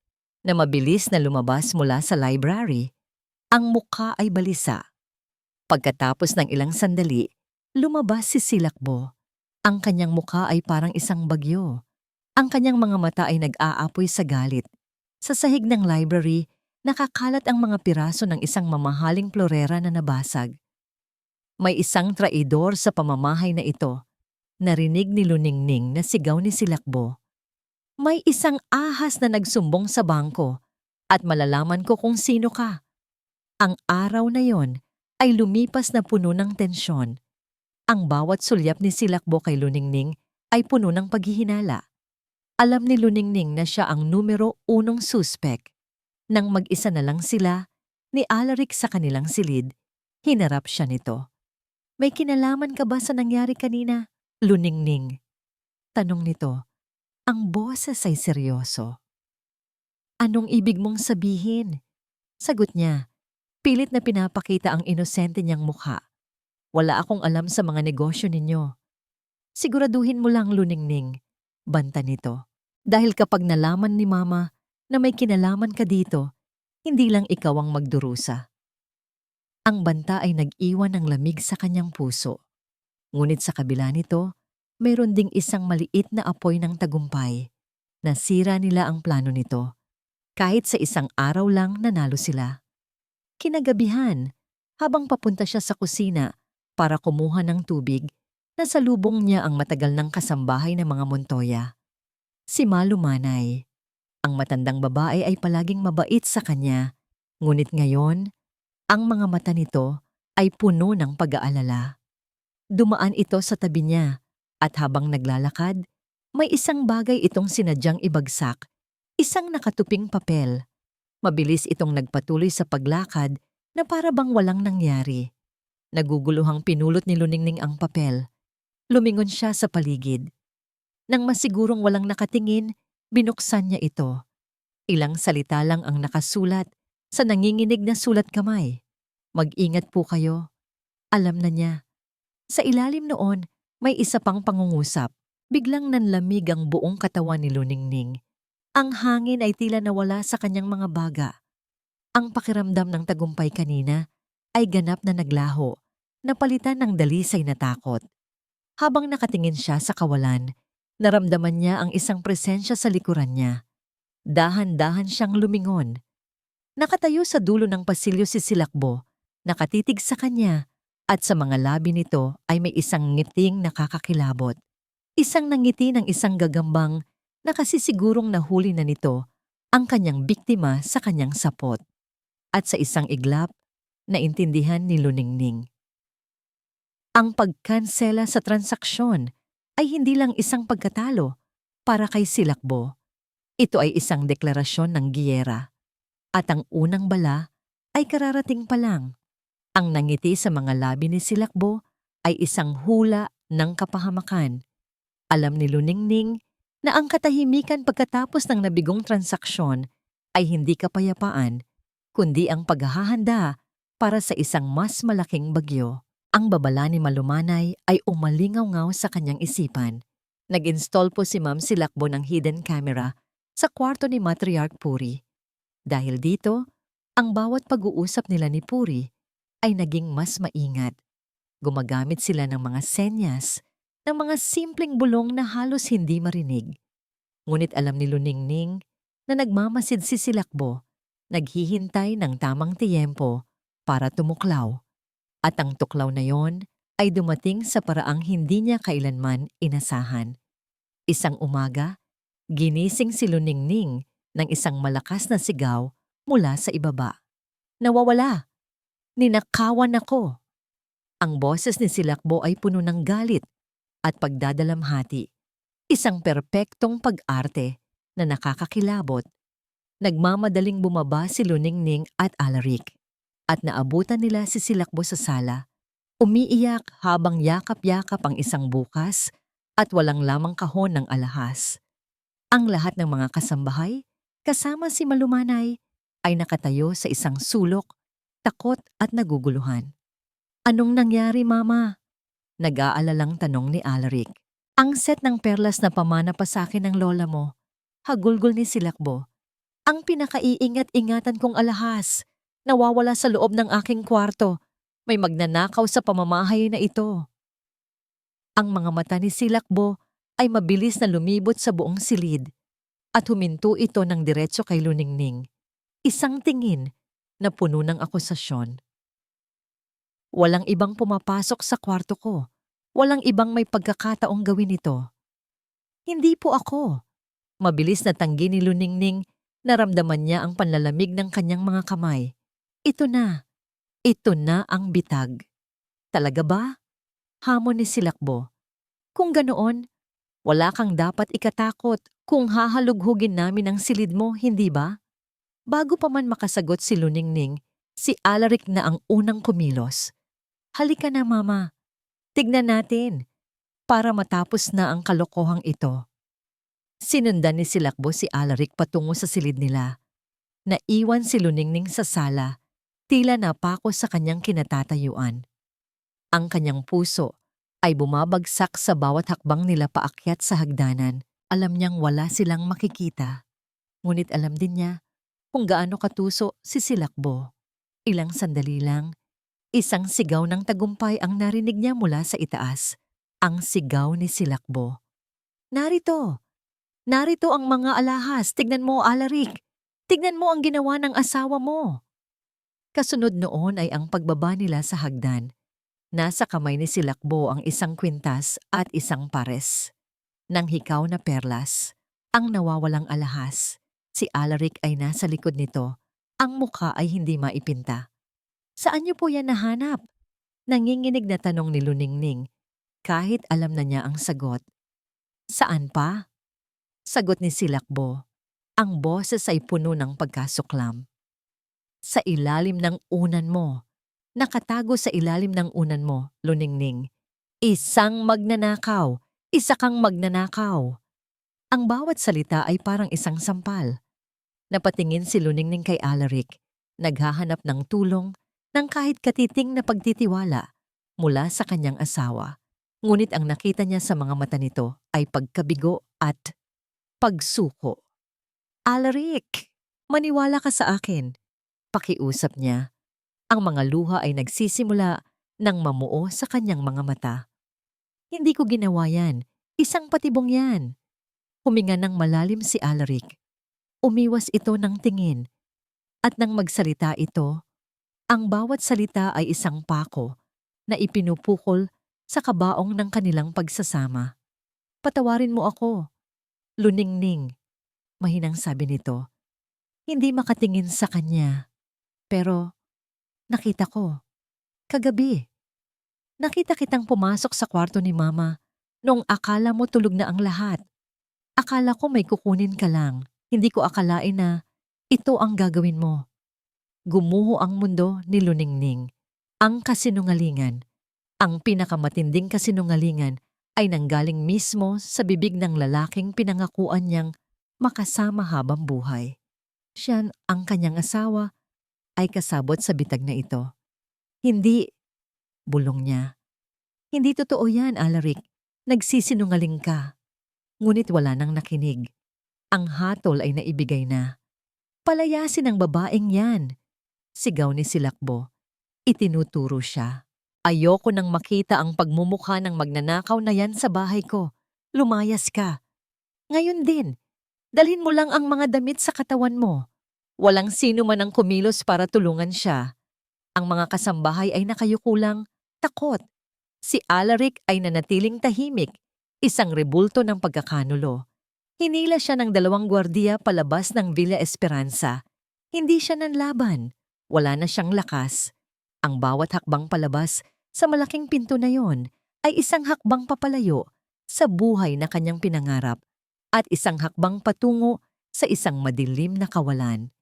na mabilis na lumabas mula sa library. Ang mukha ay balisa. Pagkatapos ng ilang sandali, lumabas si Silakbo. Ang kanyang mukha ay parang isang bagyo. Ang kanyang mga mata ay nag-aapoy sa galit. Sa sahig ng library, nakakalat ang mga piraso ng isang mamahaling florera na nabasag. May isang traidor sa pamamahay na ito. Narinig ni Luningning na sigaw ni Silakbo. May isang ahas na nagsumbong sa bangko at malalaman ko kung sino ka. Ang araw na yon ay lumipas na puno ng tensyon. Ang bawat sulyap ni Silakbo kay Luningning ay puno ng paghihinala. Alam ni Luningning na siya ang numero 1 suspect. Nang mag-isa na lang sila, ni Alaric sa kanilang silid, hinarap siya nito. May kinalaman ka ba sa nangyari kanina, Luningning? Tanong nito. Ang boses ay seryoso. Anong ibig mong sabihin? Sagot niya. Pilit na pinapakita ang inosente niyang mukha. Wala akong alam sa mga negosyo ninyo. Siguraduhin mo lang, Luningning. Banta nito. Dahil kapag nalaman ni Mama na may kinalaman ka dito, hindi lang ikaw ang magdurusa. Ang banta ay nag-iwan ng lamig sa kanyang puso. Ngunit sa kabila nito, mayroon ding isang maliit na apoy ng tagumpay. Nasira nila ang plano nito. Kahit sa isang araw lang nanalo sila. Kinagabihan, habang papunta siya sa kusina para kumuha ng tubig, nasalubong niya ang matagal ng kasambahay ng mga Montoya. Si Malumanay. Ang matandang babae ay palaging mabait sa kanya, ngunit ngayon, ang mga mata nito ay puno ng pag-aalala. Dumaan ito sa tabi niya at habang naglalakad, may isang bagay itong sinadyang ibagsak, isang nakatuping papel. Mabilis itong nagpatuloy sa paglakad na para bang walang nangyari. Naguguluhang pinulot ni Luningning ang papel. Lumingon siya sa paligid. Nang masigurong walang nakatingin, binuksan niya ito. Ilang salita lang ang nakasulat sa nanginginig na sulat kamay. Mag-ingat po kayo. Alam na niya. Sa ilalim noon, may isa pang pangungusap. Biglang nanlamig ang buong katawan ni Luningning. Ang hangin ay tila nawala sa kanyang mga baga. Ang pakiramdam ng tagumpay kanina ay ganap na naglaho, napalitan ng dalisay na takot. Habang nakatingin siya sa kawalan, naramdaman niya ang isang presensya sa likuran niya. Dahan-dahan siyang lumingon. Nakatayo sa dulo ng pasilyo si Silakbo, nakatitig sa kanya, at sa mga labi nito ay may isang ngiting nakakakilabot. Isang nangiti ng isang gagambang na kasi sigurong nahuli na nito ang kanyang biktima sa kanyang sapot. At sa isang iglap, naintindihan ni Luningning. Ang pagkansela sa transaksyon ay hindi lang isang pagkatalo para kay Silakbo. Ito ay isang deklarasyon ng giyera. At ang unang bala ay kararating pa lang. Ang nangiti sa mga labi ni Silakbo ay isang hula ng kapahamakan. Alam ni Luningning na ang katahimikan pagkatapos ng nabigong transaksyon ay hindi kapayapaan, kundi ang paghahanda para sa isang mas malaking bagyo. Ang babala ni Malumanay ay umalingaw-ngaw sa kanyang isipan. Nag-install po si Ma'am Silakbo ng hidden camera sa kwarto ni Matriarch Puri. Dahil dito, ang bawat pag-uusap nila ni Puri ay naging mas maingat. Gumagamit sila ng mga senyas, ng mga simpleng bulong na halos hindi marinig. Ngunit alam ni Luningning na nagmamasid si Silakbo, naghihintay ng tamang tiyempo para tumuklaw. At ang tuklaw na yon ay dumating sa paraang hindi niya kailanman inasahan. Isang umaga, ginising si Luningning ng isang malakas na sigaw mula sa ibaba. Nawawala! Ninakawan ako! Ang boses ni Silakbo ay puno ng galit at pagdadalamhati. Isang perpektong pag-arte na nakakakilabot. Nagmamadaling bumaba si Luningning at Alaric at naabutan nila si Silakbo sa sala. Umiiyak habang yakap-yakap ang isang bukas at walang lamang kahon ng alahas. Ang lahat ng mga kasambahay, kasama si Malumanay, ay nakatayo sa isang sulok, takot at naguguluhan. Anong nangyari, Mama? Nag-aalalang tanong ni Alaric. Ang set ng perlas na pamana pa sa akin ng lola mo, hagulgol ni Silakbo. Ang pinakaiingat-ingatan kong alahas, nawawala sa loob ng aking kwarto. May magnanakaw sa pamamahay na ito. Ang mga mata ni Silakbo ay mabilis na lumibot sa buong silid at huminto ito ng diretso kay Luningning. Isang tingin na puno ng akusasyon. Walang ibang pumapasok sa kwarto ko. Walang ibang may pagkakataong gawin ito. Hindi po ako. Mabilis na tanggi ni Luningning, naramdaman niya ang panlalamig ng kanyang mga kamay. Ito na. Ito na ang bitag. Talaga ba? Hamon ni Silakbo. Kung ganoon, wala kang dapat ikatakot kung hahalughugin namin ang silid mo, hindi ba? Bago pa man makasagot si Luningning, si Alaric na ang unang kumilos. Halika na, Mama. Tignan natin para matapos na ang kalokohang ito. Sinundan ni Silakbo si Alaric patungo sa silid nila. Naiwan si Luningning sa sala, tila napako sa kanyang kinatatayuan. Ang kanyang puso ay bumabagsak sa bawat hakbang nila paakyat sa hagdanan. Alam niyang wala silang makikita, ngunit alam din niya kung gaano katuso si Silakbo. Ilang sandali lang, isang sigaw ng tagumpay ang narinig niya mula sa itaas. Ang sigaw ni Silakbo. Narito! Narito ang mga alahas! Tignan mo, Alaric! Tignan mo ang ginawa ng asawa mo! Kasunod noon ay ang pagbaba nila sa hagdan. Nasa kamay ni Silakbo ang isang kwintas at isang pares. Nang hikaw na perlas, ang nawawalang alahas. Si Alaric ay nasa likod nito. Ang mukha ay hindi maipinta. Saan niyo po yan nahanap? Nanginginig na tanong ni Luningning, kahit alam na niya ang sagot. Saan pa? Sagot ni Silakbo. Ang boses ay puno ng pagkasuklam. Sa ilalim ng unan mo. Nakatago sa ilalim ng unan mo, Luningning. Isang magnanakaw. Isa kang magnanakaw. Ang bawat salita ay parang isang sampal. Napatingin si Luningning kay Alaric, naghahanap ng tulong, ng kahit katiting na pagtitiwala mula sa kanyang asawa. Ngunit ang nakita niya sa mga mata nito ay pagkabigo at pagsuko. Alaric, maniwala ka sa akin. Pakiusap niya. Ang mga luha ay nagsisimula ng mamuo sa kanyang mga mata. Hindi ko ginawa yan. Isang patibong yan. Huminga ng malalim si Alaric. Umiwas ito ng tingin. At nang magsalita ito, ang bawat salita ay isang pako na ipinupukol sa kabaong ng kanilang pagsasama. Patawarin mo ako. Luningning. Mahinang sabi nito. Hindi makatingin sa kanya. Pero nakita ko. Kagabi. Nakita kitang pumasok sa kwarto ni Mama noong akala mo tulog na ang lahat. Akala ko may kukunin ka lang. Hindi ko akalain na ito ang gagawin mo. Gumuho ang mundo ni Luningning. Ang kasinungalingan. Ang pinakamatinding kasinungalingan ay nanggaling mismo sa bibig ng lalaking pinangakuan niyang makasama habang buhay. Siya ang kanyang asawa ay kasabot sa bitag na ito. Hindi, bulong niya. Hindi totoo yan, Alaric. Nagsisinungaling ka. Ngunit wala nang nakinig. Ang hatol ay naibigay na. Palayasin ang babaeng yan. Sigaw ni Silakbo. Itinuturo siya. Ayoko nang makita ang pagmumukha ng magnanakaw na yan sa bahay ko. Lumayas ka. Ngayon din, dalhin mo lang ang mga damit sa katawan mo. Walang sino man ang kumilos para tulungan siya. Ang mga kasambahay ay nakayuko lang, takot. Si Alaric ay nanatiling tahimik, isang rebulto ng pagkakanulo. Hinila siya ng 2 gwardiya palabas ng Villa Esperanza. Hindi siya nanlaban. Wala na siyang lakas. Ang bawat hakbang palabas sa malaking pinto na yon ay isang hakbang papalayo sa buhay na kanyang pinangarap at isang hakbang patungo sa isang madilim na kawalan.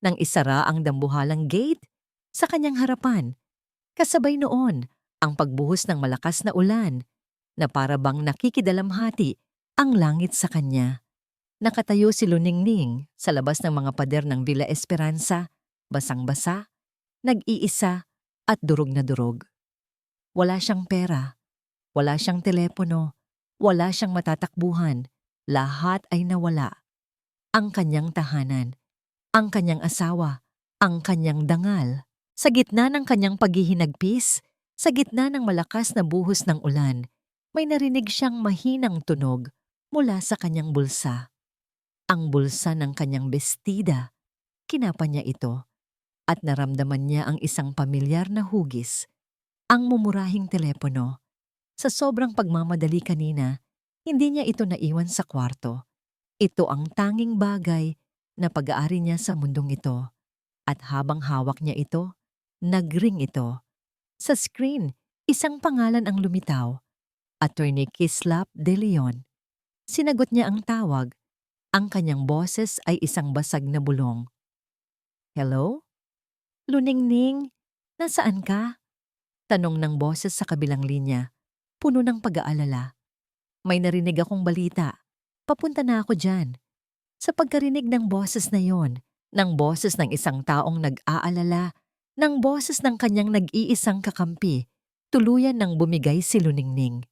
Nang isara ang dambuhalang gate sa kanyang harapan, kasabay noon ang pagbuhos ng malakas na ulan na para bang nakikidalamhati ang langit sa kanya. Nakatayo si Luningning sa labas ng mga pader ng Villa Esperanza, basang-basa, nag-iisa at durog na durog. Wala siyang pera, wala siyang telepono, wala siyang matatakbuhan, lahat ay nawala. Ang kanyang tahanan, ang kanyang asawa, ang kanyang dangal. Sa gitna ng kanyang paghihinagpis, sa gitna ng malakas na buhos ng ulan, may narinig siyang mahinang tunog mula sa kanyang bulsa. Ang bulsa ng kanyang bestida. Kinapa niya ito at naramdaman niya ang isang pamilyar na hugis, ang mumurahing telepono. Sa sobrang pagmamadali kanina, hindi niya ito naiwan sa kwarto. Ito ang tanging bagay na pag-aari niya sa mundong ito. At habang hawak niya ito, nagring ito. Sa screen, isang pangalan ang lumitaw. Attorney Kislap de Leon. Sinagot niya ang tawag. Ang kanyang boses ay isang basag na bulong. Hello? Luningning, nasaan ka? Tanong ng boses sa kabilang linya, puno ng pag-aalala. May narinig akong balita. Papunta na ako dyan. Sa pagkarinig ng boses na yon, ng boses ng isang taong nag-aalala, ng boses ng kanyang nag-iisang kakampi, tuluyan nang bumigay si Luningning.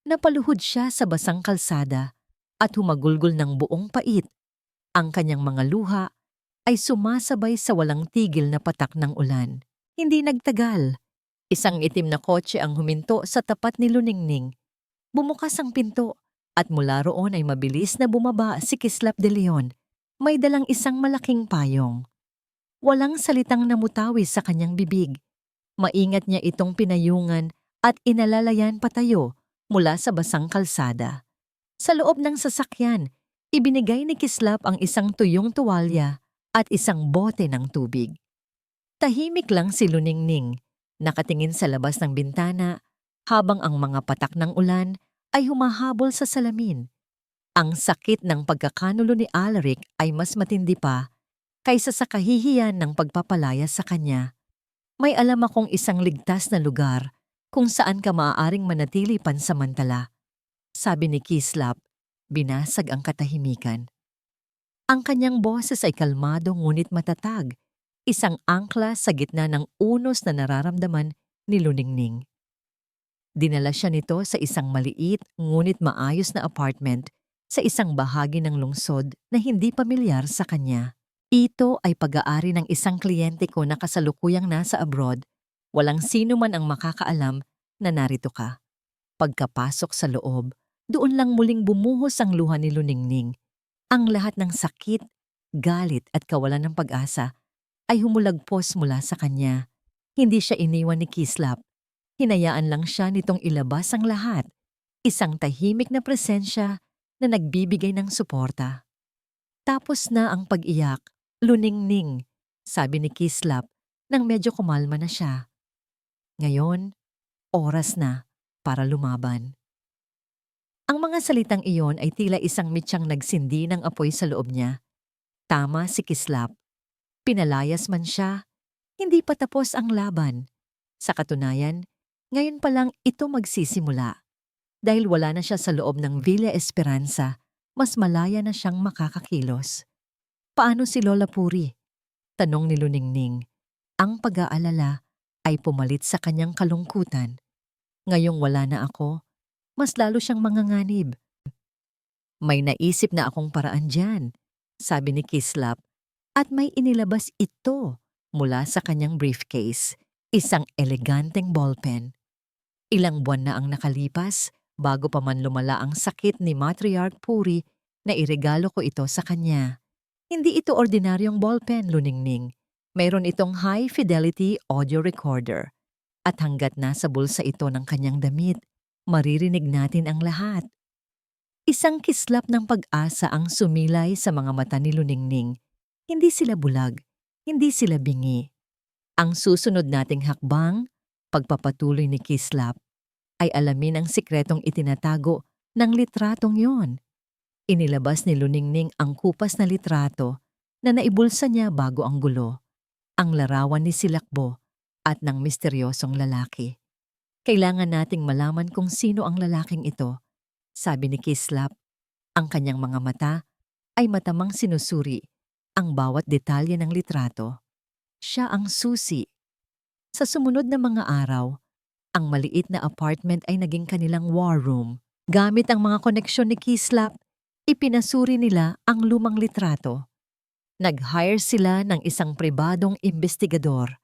Napaluhod siya sa basang kalsada at humagulgol ng buong pait. Ang kanyang mga luha ay sumasabay sa walang tigil na patak ng ulan. Hindi nagtagal. Isang itim na kotse ang huminto sa tapat ni Luningning. Bumukas ang pinto at mula roon ay mabilis na bumaba si Kislap de Leon. May dalang isang malaking payong. Walang salitang namutawi sa kanyang bibig. Maingat niya itong pinayungan at inalalayan patayo mula sa basang kalsada. Sa loob ng sasakyan, ibinigay ni Kislap ang isang tuyong tuwalya at isang bote ng tubig. Tahimik lang si Luningning, nakatingin sa labas ng bintana habang ang mga patak ng ulan ay humahabol sa salamin. Ang sakit ng pagkakanulo ni Alaric ay mas matindi pa kaysa sa kahihiyan ng pagpapalaya sa kanya. May alam akong isang ligtas na lugar kung saan ka maaaring manatili pansamantala, sabi ni Kislap, binasag ang katahimikan. Ang kanyang boses ay kalmado ngunit matatag, isang angkla sa gitna ng unos na nararamdaman ni Luningning. Dinala siya nito sa isang maliit ngunit maayos na apartment sa isang bahagi ng lungsod na hindi pamilyar sa kanya. Ito ay pag-aari ng isang kliyente ko na kasalukuyang nasa abroad. Walang sino man ang makakaalam na narito ka. Pagkapasok sa loob, doon lang muling bumuhos ang luha ni Luningning. Ang lahat ng sakit, galit at kawalan ng pag-asa ay humulagpos mula sa kanya. Hindi siya iniwan ni Kislap. Hinayaan lang siya nitong ilabas ang lahat. Isang tahimik na presensya na nagbibigay ng suporta. Tapos na ang pag-iyak, Luningning, sabi ni Kislap nang medyo kumalma na siya. Ngayon, oras na para lumaban. Ang mga salitang iyon ay tila isang mitsyang nagsindi ng apoy sa loob niya. Tama si Kislap. Pinalayas man siya, hindi pa tapos ang laban. Sa katunayan, ngayon pa lang ito magsisimula. Dahil wala na siya sa loob ng Villa Esperanza, mas malaya na siyang makakakilos. Paano si Lola Puri? Tanong ni Luningning. Ang pag-aalala ay pumalit sa kanyang kalungkutan. Ngayong wala na ako, mas lalo siyang manganganib. May naisip na akong paraan dyan, sabi ni Kislap, at may inilabas ito mula sa kanyang briefcase, isang eleganteng ballpen. Ilang buwan na ang nakalipas bago pa man lumala ang sakit ni Matriarch Puri na iregalo ko ito sa kanya. Hindi ito ordinaryong ballpen, Luningning. Mayroon itong high-fidelity audio recorder. At hanggat nasa bulsa ito ng kanyang damit, maririnig natin ang lahat. Isang kislap ng pag-asa ang sumilay sa mga mata ni Luningning. Hindi sila bulag, hindi sila bingi. Ang susunod nating hakbang, pagpapatuloy ni Kislap, ay alamin ang sikretong itinatago ng litratong yon. Inilabas ni Luningning ang kupas na litrato na naibulsa niya bago ang gulo, ang larawan ni Silakbo at ng misteryosong lalaki. Kailangan nating malaman kung sino ang lalaking ito, sabi ni Kislap. Ang kanyang mga mata ay matamang sinusuri ang bawat detalye ng litrato. Siya ang susi. Sa sumunod na mga araw, ang maliit na apartment ay naging kanilang war room. Gamit ang mga koneksyon ni Kislap, ipinasuri nila ang lumang litrato. Nag-hire sila ng isang pribadong investigador.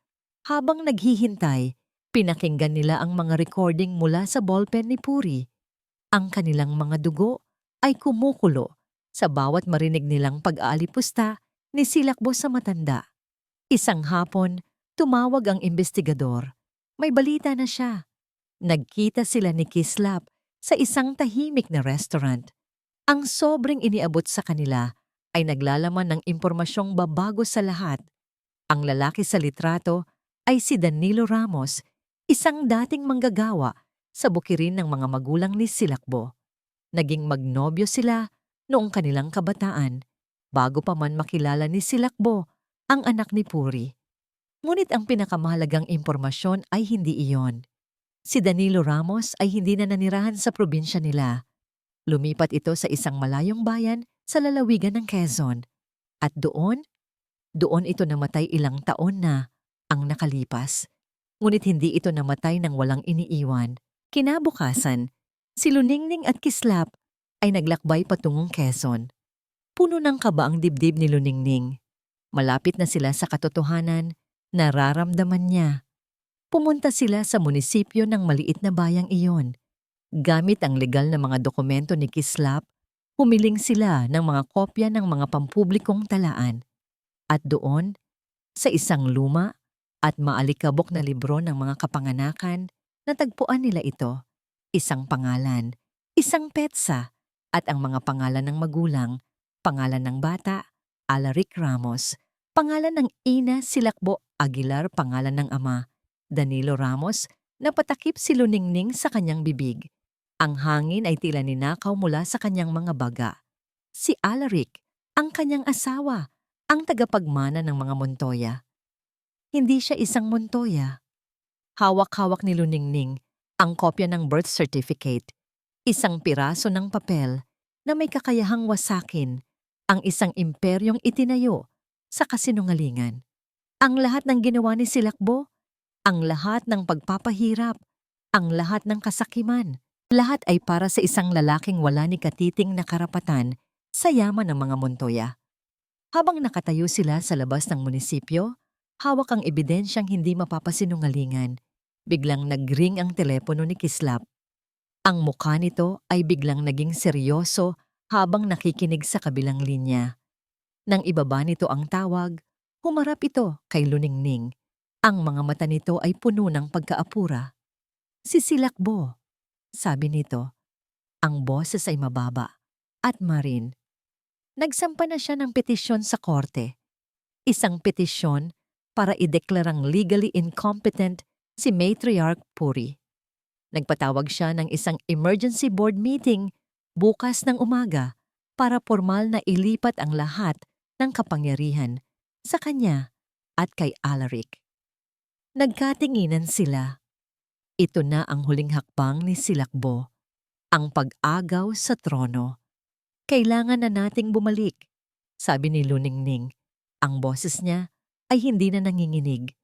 Habang naghihintay, pinakinggan nila ang mga recording mula sa ballpen ni Puri. Ang kanilang mga dugo ay kumukulo sa bawat marinig nilang pag-aalipusta ni Silakbo sa matanda. Isang hapon, tumawag ang investigador. May balita na siya. Nagkita sila ni Kislap sa isang tahimik na restaurant. Ang sobrang iniabot sa kanila ay naglalaman ng impormasyong babago sa lahat. Ang lalaki sa litrato ay si Danilo Ramos, isang dating manggagawa sa bukirin ng mga magulang ni Silakbo. Naging magnobyo sila noong kanilang kabataan, bago pa man makilala ni Silakbo ang anak ni Puri. Ngunit ang pinakamahalagang impormasyon ay hindi iyon. Si Danilo Ramos ay hindi na nanirahan sa probinsya nila. Lumipat ito sa isang malayong bayan sa lalawigan ng Quezon. At doon ito namatay ilang taon na ang nakalipas. Ngunit hindi ito namatay ng walang iniiwan. Kinabukasan, si Luningning at Kislap ay naglakbay patungong Quezon. Puno ng kaba ang dibdib ni Luningning. Malapit na sila sa katotohanan, nararamdaman niya. Pumunta sila sa munisipyo ng maliit na bayang iyon. Gamit ang legal na mga dokumento ni Kislap, humiling sila ng mga kopya ng mga pampublikong talaan. At doon, sa isang luma at maalikabok na libro ng mga kapanganakan, natagpuan nila ito. Isang pangalan, isang petsa, at ang mga pangalan ng magulang, pangalan ng bata, Alaric Ramos, pangalan ng ina Silakbo Aguilar, pangalan ng ama, Danilo Ramos, napatakip si Luningning sa kanyang bibig. Ang hangin ay tila ninakaw mula sa kanyang mga baga. Si Alaric, ang kanyang asawa, ang tagapagmana ng mga Montoya. Hindi siya isang Montoya. Hawak-hawak ni Luningning ang kopya ng birth certificate, isang piraso ng papel na may kakayahang wasakin ang isang imperyong itinayo sa kasinungalingan. Ang lahat ng ginawa ni Silakbo, ang lahat ng pagpapahirap, ang lahat ng kasakiman, lahat ay para sa isang lalaking wala ni katiting na karapatan sa yaman ng mga Montoya. Habang nakatayo sila sa labas ng munisipyo, hawak ang ebidensyang hindi mapapasinungalingan. Biglang nagring ang telepono ni Kislap. Ang mukha nito ay biglang naging seryoso habang nakikinig sa kabilang linya. Nang ibaba nito ang tawag, humarap ito kay Luningning. Ang mga mata nito ay puno ng pagkaapura. Si Silakbo, sabi nito. Ang boses ay mababa at marin. Nagsampa na siya ng petisyon sa korte. Isang petisyon para ideklarang legally incompetent si Matriarch Puri. Nagpatawag siya ng isang emergency board meeting bukas ng umaga para formal na ilipat ang lahat ng kapangyarihan sa kanya at kay Alaric. Nagkatinginan sila. Ito na ang huling hakbang ni Silakbo, ang pag-agaw sa trono. Kailangan na nating bumalik, sabi ni Luningning. Ang boses niya ay hindi na nanginginig.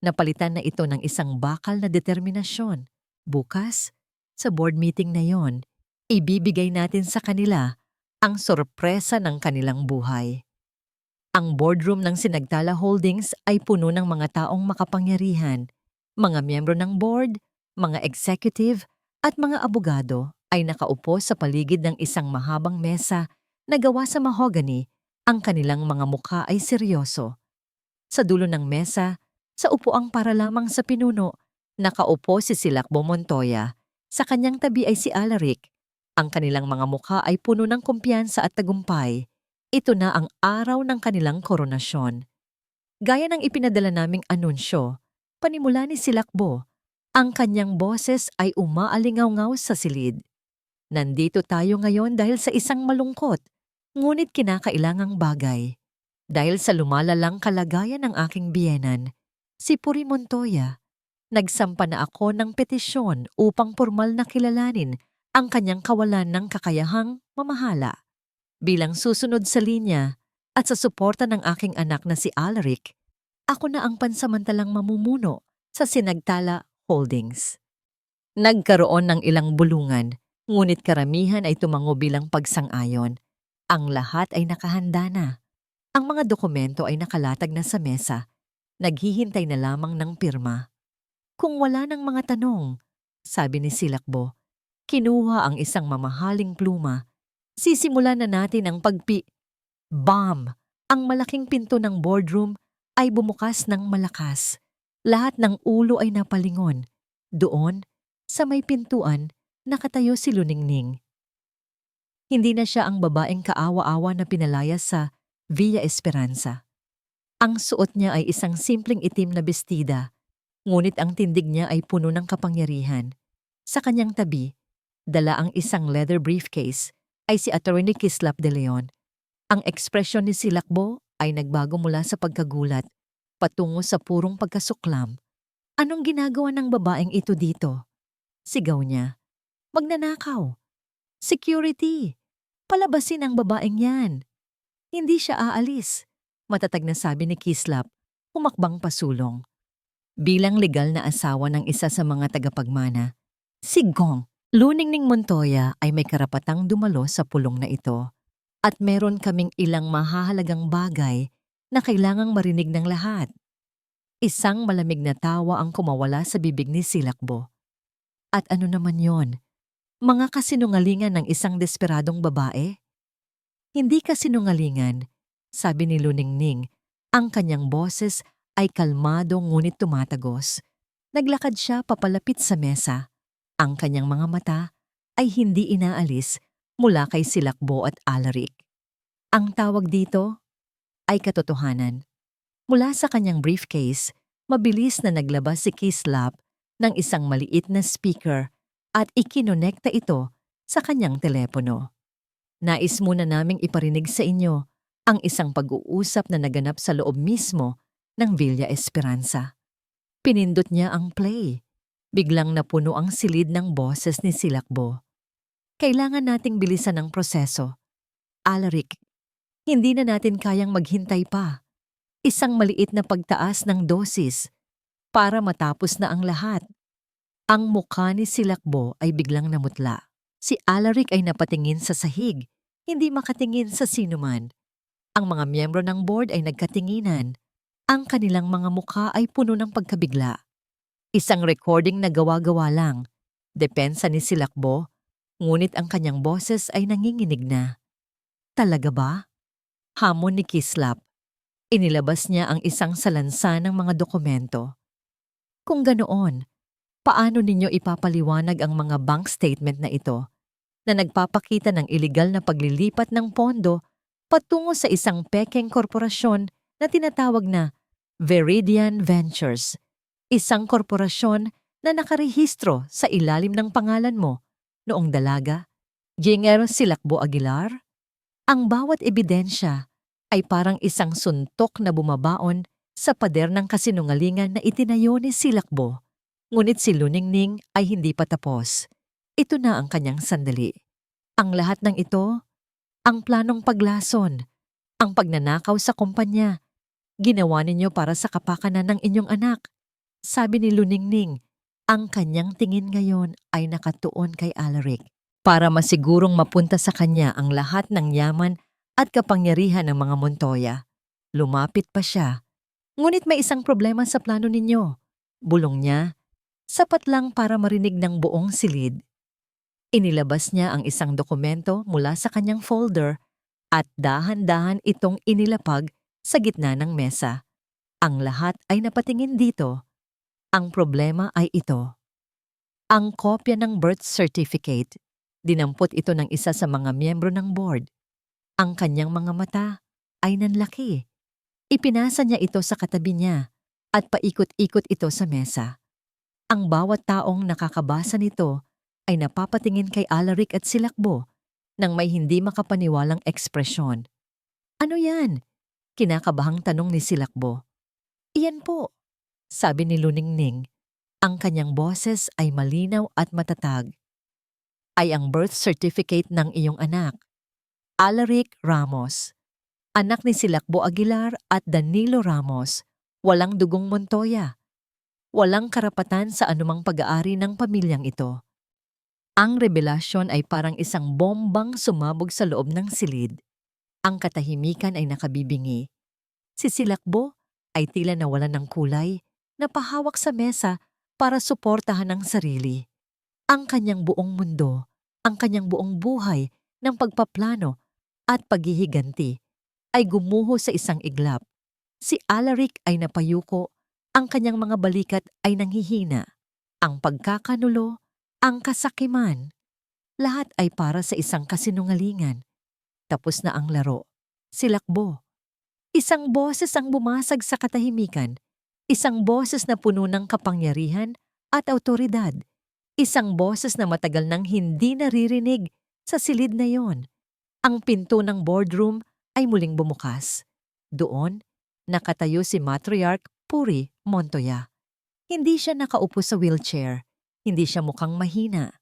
Napalitan na ito ng isang bakal na determinasyon. Bukas, sa board meeting na yon, ibibigay natin sa kanila ang sorpresa ng kanilang buhay. Ang boardroom ng Sinagtala Holdings ay puno ng mga taong makapangyarihan, mga miyembro ng board, mga executive, at mga abogado ay nakaupo sa paligid ng isang mahabang mesa na gawa sa mahogany. Ang kanilang mga mukha ay seryoso. Sa dulo ng mesa, sa upuang para lamang sa pinuno, nakaupo si Silakbo Montoya. Sa kanyang tabi ay si Alaric. Ang kanilang mga mukha ay puno ng kumpiyansa at tagumpay. Ito na ang araw ng kanilang koronasyon. Gaya ng ipinadala naming anunsyo, panimula ni Silakbo, ang kanyang boses ay umaalingaw-ngaw sa silid. Nandito tayo ngayon dahil sa isang malungkot, ngunit kinakailangang bagay. Dahil sa lumalalang kalagayan ng aking biyenan, si Puri Montoya, nagsampa na ako ng petisyon upang formal na kilalanin ang kanyang kawalan ng kakayahang mamahala. Bilang susunod sa linya at sa suporta ng aking anak na si Alaric, ako na ang pansamantalang mamumuno sa Sinagtala Holdings. Nagkaroon ng ilang bulungan, ngunit karamihan ay tumango bilang pagsang-ayon. Ang lahat ay nakahanda na. Ang mga dokumento ay nakalatag na sa mesa. Naghihintay na lamang ng pirma. Kung wala ng mga tanong, sabi ni Silakbo, kinuha ang isang mamahaling pluma. Sisimulan na natin ang Bam! Ang malaking pinto ng boardroom ay bumukas ng malakas. Lahat ng ulo ay napalingon. Doon, sa may pintuan, nakatayo si Luningning. Hindi na siya ang babaeng kaawa-awa na pinalayas sa Villa Esperanza. Ang suot niya ay isang simpleng itim na bestida, ngunit ang tindig niya ay puno ng kapangyarihan. Sa kanyang tabi, dala ang isang leather briefcase, ay si Attorney Kislap de Leon. Ang ekspresyon ni Silakbo ay nagbago mula sa pagkagulat patungo sa purong pagkasuklam. Anong ginagawa ng babaeng ito dito? Sigaw niya. Magnanakaw. Security! Palabasin ang babaeng yan. Hindi siya aalis. Matatag na sabi ni Kislap, humakbang pasulong. Bilang legal na asawa ng isa sa mga tagapagmana, si Gong, Luningning Montoya ay may karapatang dumalo sa pulong na ito at meron kaming ilang mahahalagang bagay na kailangang marinig ng lahat. Isang malamig na tawa ang kumawala sa bibig ni Silakbo. At ano naman yon? Mga kasinungalingan ng isang desperadong babae? Hindi kasinungalingan, sabi ni Luningning. Ang kanyang boses ay kalmado ngunit tumatagos. Naglakad siya papalapit sa mesa. Ang kanyang mga mata ay hindi inaalis mula kay Silakbo at Alaric. Ang tawag dito ay katotohanan. Mula sa kanyang briefcase, mabilis na naglabas si Kislap ng isang maliit na speaker at ikinonekta ito sa kanyang telepono. Nais muna naming iparinig sa inyo ang isang pag-uusap na naganap sa loob mismo ng Villa Esperanza. Pinindot niya ang play. Biglang napuno ang silid ng boses ni Silakbo. Kailangan nating bilisan ang proseso. Alaric, hindi na natin kayang maghintay pa. Isang maliit na pagtaas ng dosis para matapos na ang lahat. Ang mukha ni Silakbo ay biglang namutla. Si Alaric ay napatingin sa sahig, hindi makatingin sa sinuman. Ang mga miyembro ng board ay nagkatinginan. Ang kanilang mga mukha ay puno ng pagkabigla. Isang recording na gawa-gawa lang. Depensa ni Silakbo, ngunit ang kanyang boses ay nanginginig na. Talaga ba? Hamon ni Kislap. Inilabas niya ang isang salansa ng mga dokumento. Kung ganoon, paano ninyo ipapaliwanag ang mga bank statement na ito na nagpapakita ng iligal na paglilipat ng pondo patungo sa isang pekeng korporasyon na tinatawag na Veridian Ventures, isang korporasyon na nakarehistro sa ilalim ng pangalan mo noong dalaga, Jinger Silakbo Aguilar? Ang bawat ebidensya ay parang isang suntok na bumabaon sa pader ng kasinungalingan na itinayo ni Silakbo. Ngunit si Luningning ay hindi pa tapos. Ito na ang kanyang sandali. Ang lahat ng ito, ang planong paglason, ang pagnanakaw sa kumpanya, ginawa ninyo para sa kapakanan ng inyong anak. Sabi ni Luningning, ang kanyang tingin ngayon ay nakatuon kay Alaric para masigurong mapunta sa kanya ang lahat ng yaman at kapangyarihan ng mga Montoya. Lumapit pa siya. Ngunit may isang problema sa plano ninyo. Bulong niya, sapat lang para marinig ng buong silid. Inilabas niya ang isang dokumento mula sa kanyang folder at dahan-dahan itong inilapag sa gitna ng mesa. Ang lahat ay napatingin dito. Ang problema ay ito. Ang kopya ng birth certificate. Dinampot ito ng isa sa mga miyembro ng board. Ang kanyang mga mata ay nanlaki. Ipinasa niya ito sa katabi niya at paikot-ikot ito sa mesa. Ang bawat taong nakakabasa nito ay napapatingin kay Alaric at Silakbo nang may hindi makapaniwalang ekspresyon. Ano yan? Kinakabahang tanong ni Silakbo. Iyan po, sabi ni Luningning. Ang kanyang boses ay malinaw at matatag. Ay ang birth certificate ng iyong anak, Alaric Ramos. Anak ni Silakbo Aguilar at Danilo Ramos, walang dugong Montoya. Walang karapatan sa anumang pag-aari ng pamilyang ito. Ang revelasyon ay parang isang bombang sumabog sa loob ng silid. Ang katahimikan ay nakabibingi. Si Silakbo ay tila nawalan ng kulay, napahawak sa mesa para suportahan ang sarili. Ang kanyang buong mundo, ang kanyang buong buhay ng pagpaplano at paghihiganti ay gumuho sa isang iglap. Si Alaric ay napayuko, ang kanyang mga balikat ay nanghihina. Ang pagkakanulo, ang kasakiman, lahat ay para sa isang kasinungalingan. Tapos na ang laro. Silakbo. Isang boses ang bumasag sa katahimikan. Isang boses na puno ng kapangyarihan at awtoridad. Isang boses na matagal nang hindi naririnig sa silid na yon. Ang pinto ng boardroom ay muling bumukas. Doon, nakatayo si Matriarch Puri Montoya. Hindi siya nakaupo sa wheelchair. Hindi siya mukhang mahina.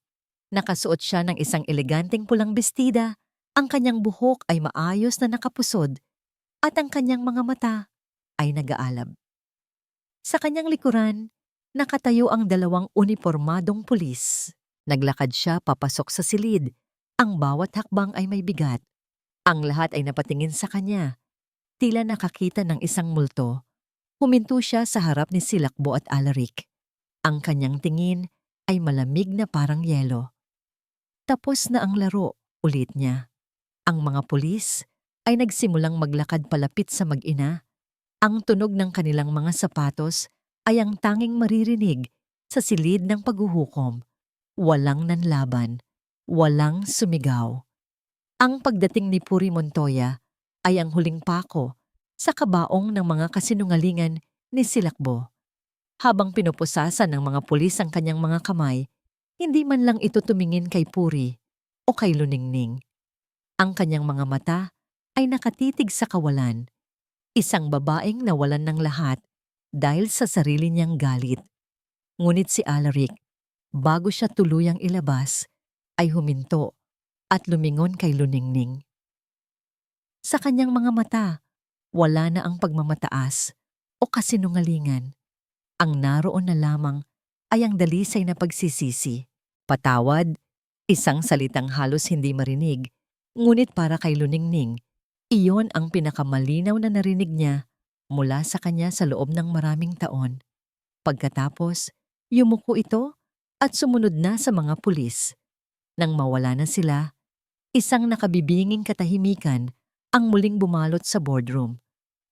Nakasuot siya ng isang eleganteng pulang bestida. Ang kanyang buhok ay maayos na nakapusod at ang kanyang mga mata ay nag-aalab. Sa kanyang likuran, nakatayo ang dalawang unipormadong pulis. Naglakad siya papasok sa silid. Ang bawat hakbang ay may bigat. Ang lahat ay napatingin sa kanya. Tila nakakita ng isang multo. Huminto siya sa harap ni Silakbo at Alaric. Ang kanyang tingin ay malamig na parang yelo. Tapos na ang laro, ulit niya. Ang mga pulis ay nagsimulang maglakad palapit sa mag-ina. Ang tunog ng kanilang mga sapatos ay ang tanging maririnig sa silid ng paghuhukom. Walang nanlaban, walang sumigaw. Ang pagdating ni Puri Montoya ay ang huling pako sa kabaong ng mga kasinungalingan ni Silakbo. Habang pinupusasan ng mga pulis ang kanyang mga kamay, hindi man lang ito tumingin kay Puri o kay Luningning. Ang kanyang mga mata ay nakatitig sa kawalan, isang babaeng nawalan ng lahat dahil sa sarili niyang galit. Ngunit si Alaric, bago siya tuluyang ilabas, ay huminto at lumingon kay Luningning. Sa kanyang mga mata, wala na ang pagmamataas o kasinungalingan. Ang naroon na lamang ay ang dalisay na pagsisisi. Patawad, isang salitang halos hindi marinig, ngunit para kay Luningning, iyon ang pinakamalinaw na narinig niya mula sa kanya sa loob ng maraming taon. Pagkatapos, yumuko ito at sumunod na sa mga pulis. Nang mawala na sila, isang nakabibinging katahimikan ang muling bumalot sa boardroom.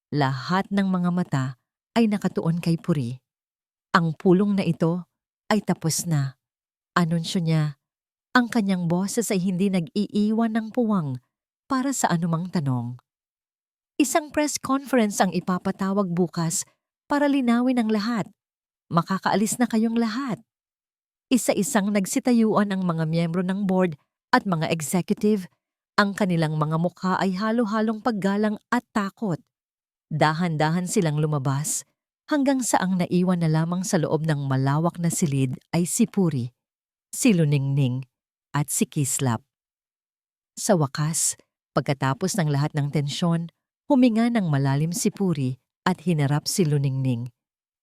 Lahat ng mga mata ay nakatuon kay Puri. Ang pulong na ito ay tapos na. Anunsyo niya, ang kanyang boses ay hindi nag-iiwan ng puwang para sa anumang tanong. Isang press conference ang ipapatawag bukas para linawin ang lahat. Makakaalis na kayong lahat. Isa-isang nagsitayuan ang mga miyembro ng board at mga executive. Ang kanilang mga mukha ay halo-halong paggalang at takot. Dahan-dahan silang lumabas hanggang sa ang naiwan na lamang sa loob ng malawak na silid ay si Puri, si Luningning at si Kislap. Sa wakas, pagkatapos ng lahat ng tensyon, huminga ng malalim si Puri at hinarap si Luningning.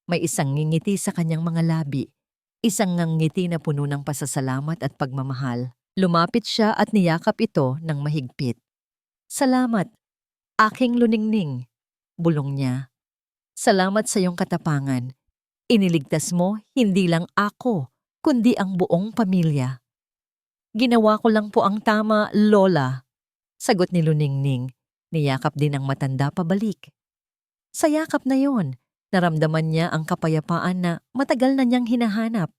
May isang ngingiti sa kanyang mga labi, isang ngiti na puno ng pasasalamat at pagmamahal. Lumapit siya at niyakap ito ng mahigpit. "Salamat, aking Luningning," bulong niya. "Salamat sa iyong katapangan. Iniligtas mo hindi lang ako, kundi ang buong pamilya." "Ginawa ko lang po ang tama, Lola," sagot ni Luningning. Niyakap din ang matanda pabalik. Sa yakap na yon, naramdaman niya ang kapayapaan na matagal na niyang hinahanap.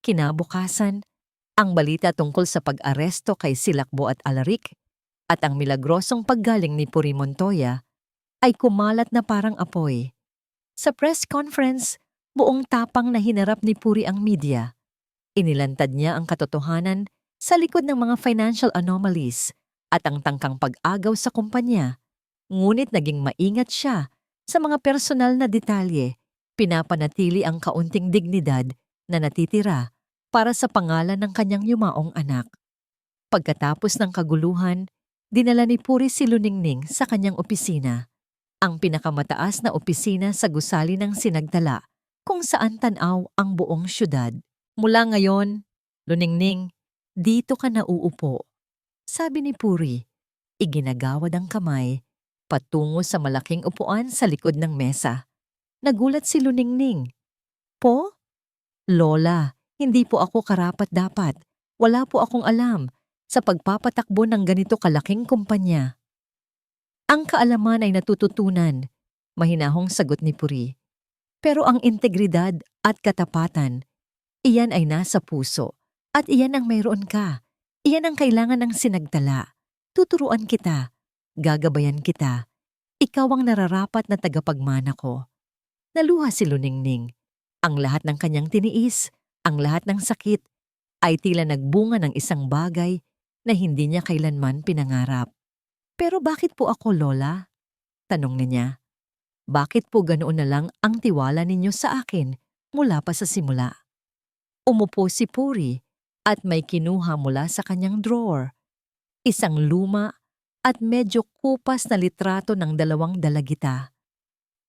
Kinabukasan, ang balita tungkol sa pag-aresto kay Silakbo at Alaric at ang milagrosong paggaling ni Puri Montoya ay kumalat na parang apoy. Sa press conference, buong tapang na hinarap ni Puri ang media. Inilantad niya ang katotohanan sa likod ng mga financial anomalies at ang tangkang pag-agaw sa kumpanya. Ngunit naging maingat siya sa mga personal na detalye, pinapanatili ang kaunting dignidad na natitira para sa pangalan ng kanyang yumaong anak. Pagkatapos ng kaguluhan, dinala ni Puri si Luningning sa kanyang opisina, ang pinakamataas na opisina sa gusali ng Sinagtala, kung saan tanaw ang buong syudad. "Mula ngayon, Luningning, dito ka na uupo," sabi ni Puri. Iginagawad ang kamay patungo sa malaking upuan sa likod ng mesa. Nagulat si Luningning. "Po? Lola, hindi po ako karapat-dapat. Wala po akong alam sa pagpapatakbo ng ganito kalaking kumpanya." "Ang kaalaman ay natututunan," mahinahong sagot ni Puri. "Pero ang integridad at katapatan, iyan ay nasa puso at iyan ang mayroon ka. Iyan ang kailangan ng Sinagtala. Tuturuan kita, gagabayan kita. Ikaw ang nararapat na tagapagmana ko." Naluha si Luningning. Ang lahat ng kanyang tiniis, ang lahat ng sakit, ay tila nagbunga ng isang bagay na hindi niya kailanman pinangarap. "Pero bakit po ako, Lola?" tanong niya. "Bakit po ganoon na lang ang tiwala ninyo sa akin mula pa sa simula?" Umupo si Puri at may kinuha mula sa kanyang drawer. Isang luma at medyo kupas na litrato ng dalawang dalagita.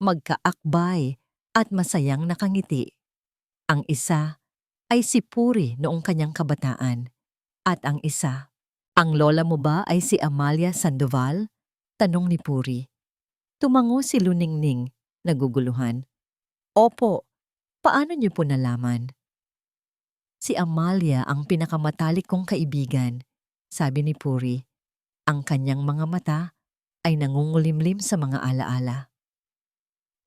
Magkaakbay at masayang nakangiti. Ang isa ay si Puri noong kanyang kabataan. At ang isa, ang lola mo ba ay si Amalia Sandoval? Tanong ni Puri. Tumango si Luningning, naguguluhan. Opo, paano niyo po nalaman? Si Amalia ang pinakamatalik kong kaibigan, sabi ni Puri. Ang kanyang mga mata ay nangungulimlim sa mga alaala.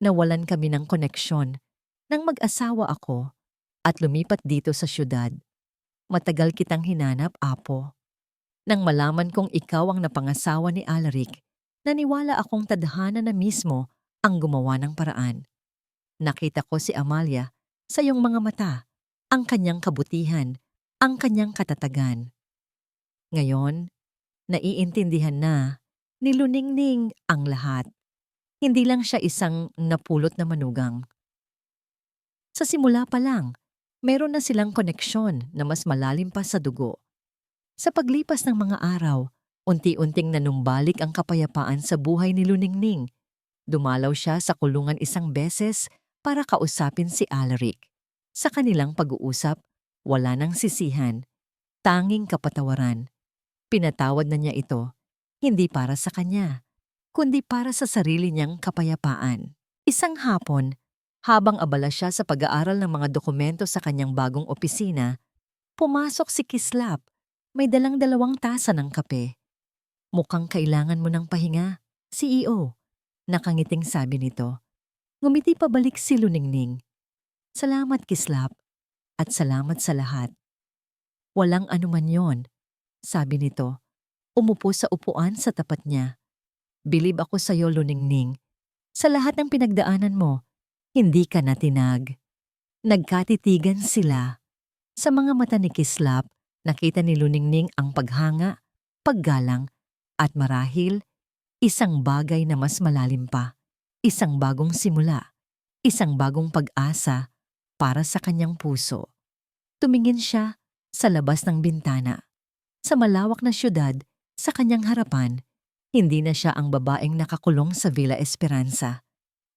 Nawalan kami ng koneksyon nang mag-asawa ako at lumipat dito sa syudad. Matagal kitang hinanap, Apo. Nang malaman kong ikaw ang napangasawa ni Alaric, naniwala akong tadhana na mismo ang gumawa ng paraan. Nakita ko si Amalia sa iyong mga mata, ang kanyang kabutihan, ang kanyang katatagan. Ngayon, naiintindihan na ni Luningning ang lahat. Hindi lang siya isang napulot na manugang. Sa simula pa lang, meron na silang koneksyon na mas malalim pa sa dugo. Sa paglipas ng mga araw, unti-unting nanumbalik ang kapayapaan sa buhay ni Luningning. Dumalaw siya sa kulungan isang beses para kausapin si Alaric. Sa kanilang pag-uusap, wala nang sisihan, tanging kapatawaran. Pinatawad na niya ito, hindi para sa kanya, kundi para sa sarili niyang kapayapaan. Isang hapon, habang abala siya sa pag-aaral ng mga dokumento sa kanyang bagong opisina, pumasok si Kislap. May dalang 2 tasa ng kape. Mukhang kailangan mo ng pahinga, CEO. Nakangiting sabi nito. Ngumiti pabalik si Luningning. Salamat, Kislap. At salamat sa lahat. Walang anuman yon, sabi nito. Umupo sa upuan sa tapat niya. Bilib ako sa iyo, Luningning. Sa lahat ng pinagdaanan mo, hindi ka natinag. Nagkatitigan sila. Sa mga mata ni Kislap, nakita ni Luningning ang paghanga, paggalang, at marahil, isang bagay na mas malalim pa. Isang bagong simula. Isang bagong pag-asa para sa kanyang puso. Tumingin siya sa labas ng bintana. Sa malawak na syudad, sa kanyang harapan, hindi na siya ang babaeng nakakulong sa Villa Esperanza.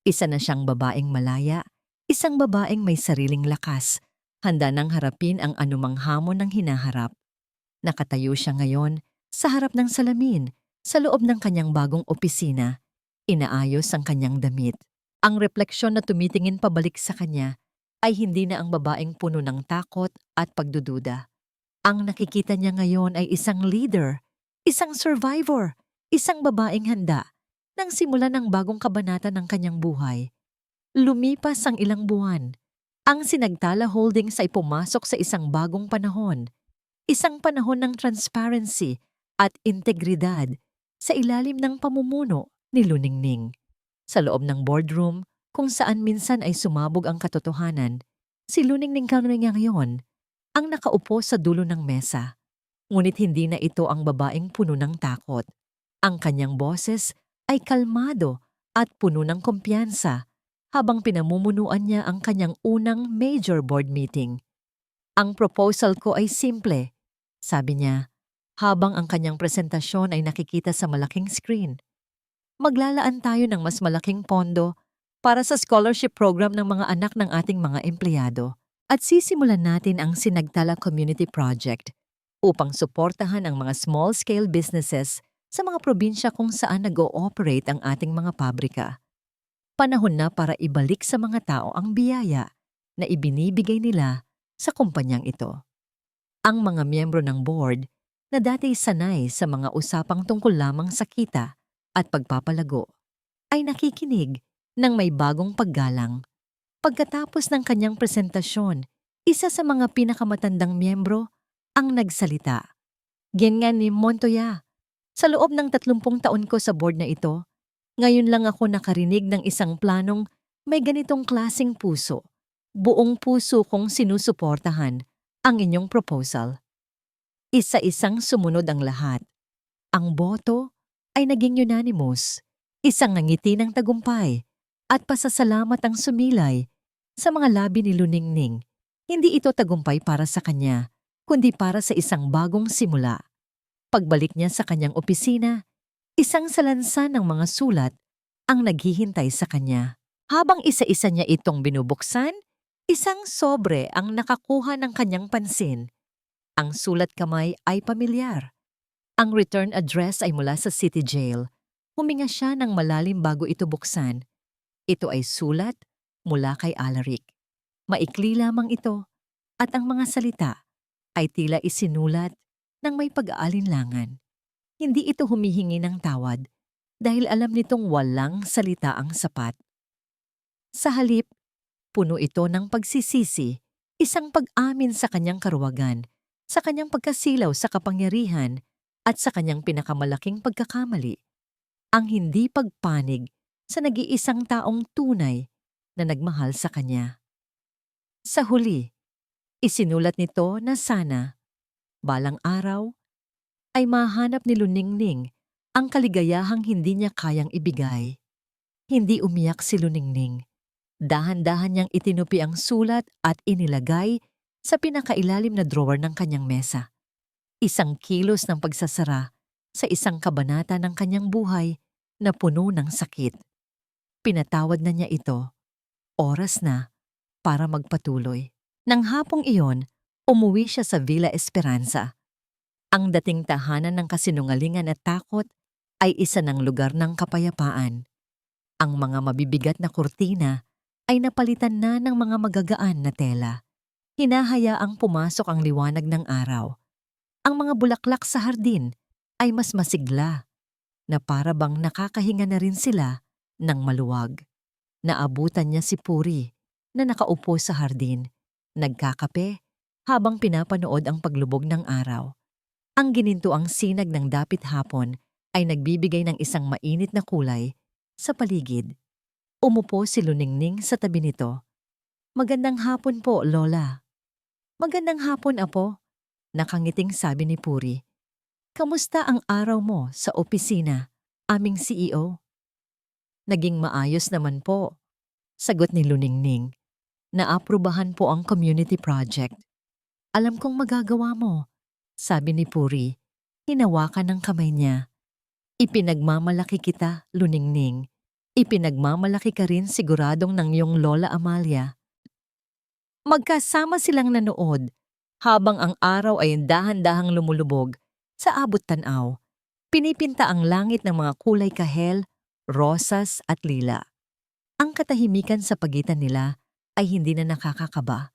Isa na siyang babaeng malaya, isang babaeng may sariling lakas, handa nang harapin ang anumang hamon ng hinaharap. Nakatayo siya ngayon sa harap ng salamin, sa loob ng kanyang bagong opisina. Inaayos ang kanyang damit. Ang refleksyon na tumitingin pabalik sa kanya ay hindi na ang babaeng puno ng takot at pagdududa. Ang nakikita niya ngayon ay isang leader, isang survivor, isang babaeng handa nang simulan ng bagong kabanata ng kanyang buhay. Lumipas ang ilang buwan. Ang Sinagtala Holdings ay pumasok sa isang bagong panahon. Isang panahon ng transparency at integridad sa ilalim ng pamumuno ni Luningning. Sa loob ng boardroom, kung saan minsan ay sumabog ang katotohanan, si Luningning ngayon ang nakaupo sa dulo ng mesa. Ngunit hindi na ito ang babaeng puno ng takot. Ang kanyang boses ay kalmado at puno ng kumpiyansa habang pinamumunuan niya ang kanyang unang major board meeting. Ang proposal ko ay simple, sabi niya, habang ang kanyang presentasyon ay nakikita sa malaking screen. Maglalaan tayo ng mas malaking pondo para sa scholarship program ng mga anak ng ating mga empleyado at sisimulan natin ang Sinagtala Community Project upang suportahan ang mga small-scale businesses sa mga probinsya kung saan nag-ooperate ang ating mga pabrika. Panahon na para ibalik sa mga tao ang biyaya na ibinibigay nila sa kumpanyang ito. Ang mga miyembro ng board na dati sanay sa mga usapang tungkol lamang sa kita at pagpapalago ay nakikinig ng may bagong paggalang. Pagkatapos ng kanyang presentasyon, isa sa mga pinakamatandang miyembro ang nagsalita. Ganyan ni Montoya, sa loob ng 30 taon ko sa board na ito, ngayon lang ako nakarinig ng isang planong may ganitong klasing puso. Buong puso kong sinusuportahan ang inyong proposal. Isa-isang sumunod ang lahat. Ang boto ay naging unanimous. Isang ngiti ng tagumpay at pasasalamat ang sumilay sa mga labi ni Luningning. Hindi ito tagumpay para sa kanya, kundi para sa isang bagong simula. Pagbalik niya sa kanyang opisina, isang salansan ng mga sulat ang naghihintay sa kanya. Habang isa-isa niya itong binubuksan, Isang sobre ang nakakuha ng kanyang pansin. Ang sulat kamay ay pamilyar. Ang return address ay mula sa city jail. Huminga siya ng malalim bago ito buksan. Ito ay sulat mula kay Alaric. Maikli lamang ito at ang mga salita ay tila isinulat ng may pag-aalinlangan. Hindi ito humihingi ng tawad dahil alam nitong walang salita ang sapat. Sa halip, puno ito ng pagsisisi, isang pag-amin sa kanyang karuwagan, sa kanyang pagkasilaw sa kapangyarihan at sa kanyang pinakamalaking pagkakamali, ang hindi pagpanig sa nag-iisang taong tunay na nagmahal sa kanya. Sa huli, isinulat nito na sana, balang araw, ay mahanap ni Luningning ang kaligayahang hindi niya kayang ibigay. Hindi umiyak si Luningning. Dahan-dahan niyang itinupi ang sulat at inilagay sa pinakailalim na drawer ng kanyang mesa. Isang kilos ng pagsasara sa isang kabanata ng kanyang buhay na puno ng sakit. Pinatawad na niya ito. Oras na para magpatuloy. Nang hapong iyon, umuwi siya sa Villa Esperanza. Ang dating tahanan ng kasinungalingan at takot ay isa ng lugar ng kapayapaan. Ang mga mabibigat na kurtina ay napalitan na ng mga magagaan na tela. Hinahayaang pumasok ang liwanag ng araw. Ang mga bulaklak sa hardin ay mas masigla, na para bang nakakahinga na rin sila ng maluwag. Naabutan niya si Puri na nakaupo sa hardin, nagkakape habang pinapanood ang paglubog ng araw. Ang ginintuang sinag ng dapit hapon ay nagbibigay ng isang mainit na kulay sa paligid. Umupo si Luningning sa tabi nito. "Magandang hapon po, Lola." "Magandang hapon, Apo," nakangiting sabi ni Puri. "Kamusta ang araw mo sa opisina, aming CEO?" "Naging maayos naman po," sagot ni Luningning. "Naaprubahan po ang community project." "Alam kong magagawa mo," sabi ni Puri. Hinawakan ng kamay niya. "Ipinagmamalaki kita, Luningning. Ipinagmamalaki ka rin siguradong ng iyong Lola Amalia." Magkasama silang nanood habang ang araw ay dahan-dahang lumulubog sa abot tanaw. Pinipinta ang langit ng mga kulay kahel, rosas at lila. Ang katahimikan sa pagitan nila ay hindi na nakakakaba,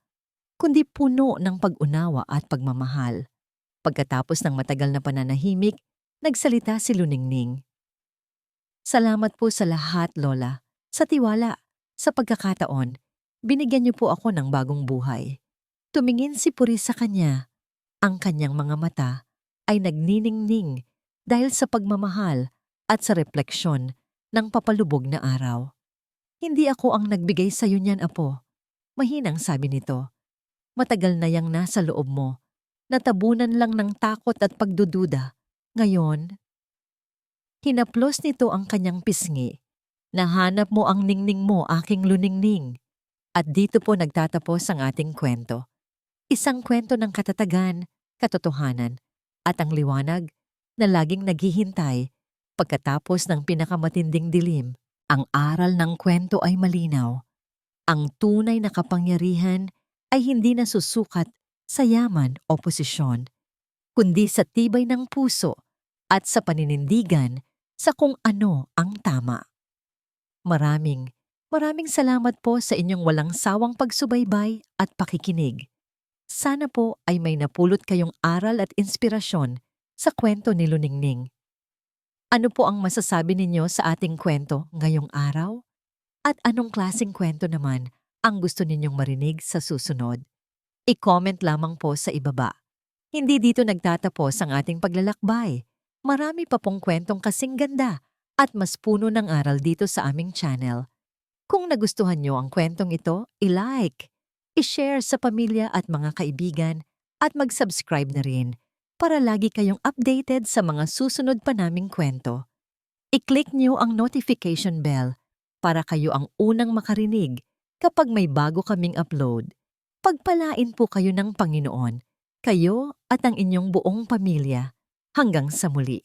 kundi puno ng pag-unawa at pagmamahal. Pagkatapos ng matagal na pananahimik, nagsalita si Luningning. "Salamat po sa lahat, Lola. Sa tiwala, sa pagkakataon, binigyan niyo po ako ng bagong buhay." Tumingin si Puri sa kanya. Ang kanyang mga mata ay nagniningning dahil sa pagmamahal at sa refleksyon ng papalubog na araw. "Hindi ako ang nagbigay sa iyo niyan, Apo," mahinang sabi nito. "Matagal na yang nasa loob mo. Natabunan lang ng takot at pagdududa. Ngayon..." Hinaplos nito ang kanyang pisngi. "Nahanap mo ang ningning mo, aking Luningning." At dito po nagtatapos ang ating kwento. Isang kwento ng katatagan, katotohanan, at ang liwanag na laging naghihintay pagkatapos ng pinakamatinding dilim. Ang aral ng kwento ay malinaw. Ang tunay na kapangyarihan ay hindi nasusukat sa yaman o posisyon, kundi sa tibay ng puso at sa paninindigan sa kung ano ang tama. Maraming salamat po sa inyong walang sawang pagsubaybay at pakikinig. Sana po ay may napulot kayong aral at inspirasyon sa kwento ni Luningning. Ano po ang masasabi ninyo sa ating kwento ngayong araw? At anong klaseng kwento naman ang gusto ninyong marinig sa susunod? I-comment lamang po sa ibaba. Hindi dito nagtatapos ang ating paglalakbay. Marami pa pong kwentong kasing ganda at mas puno ng aral dito sa aming channel. Kung nagustuhan nyo ang kwentong ito, i-like, i-share sa pamilya at mga kaibigan at mag-subscribe na rin para lagi kayong updated sa mga susunod pa naming kwento. I-click nyo ang notification bell para kayo ang unang makarinig kapag may bago kaming upload. Pagpalain po kayo ng Panginoon, kayo at ang inyong buong pamilya. Hanggang sa muli.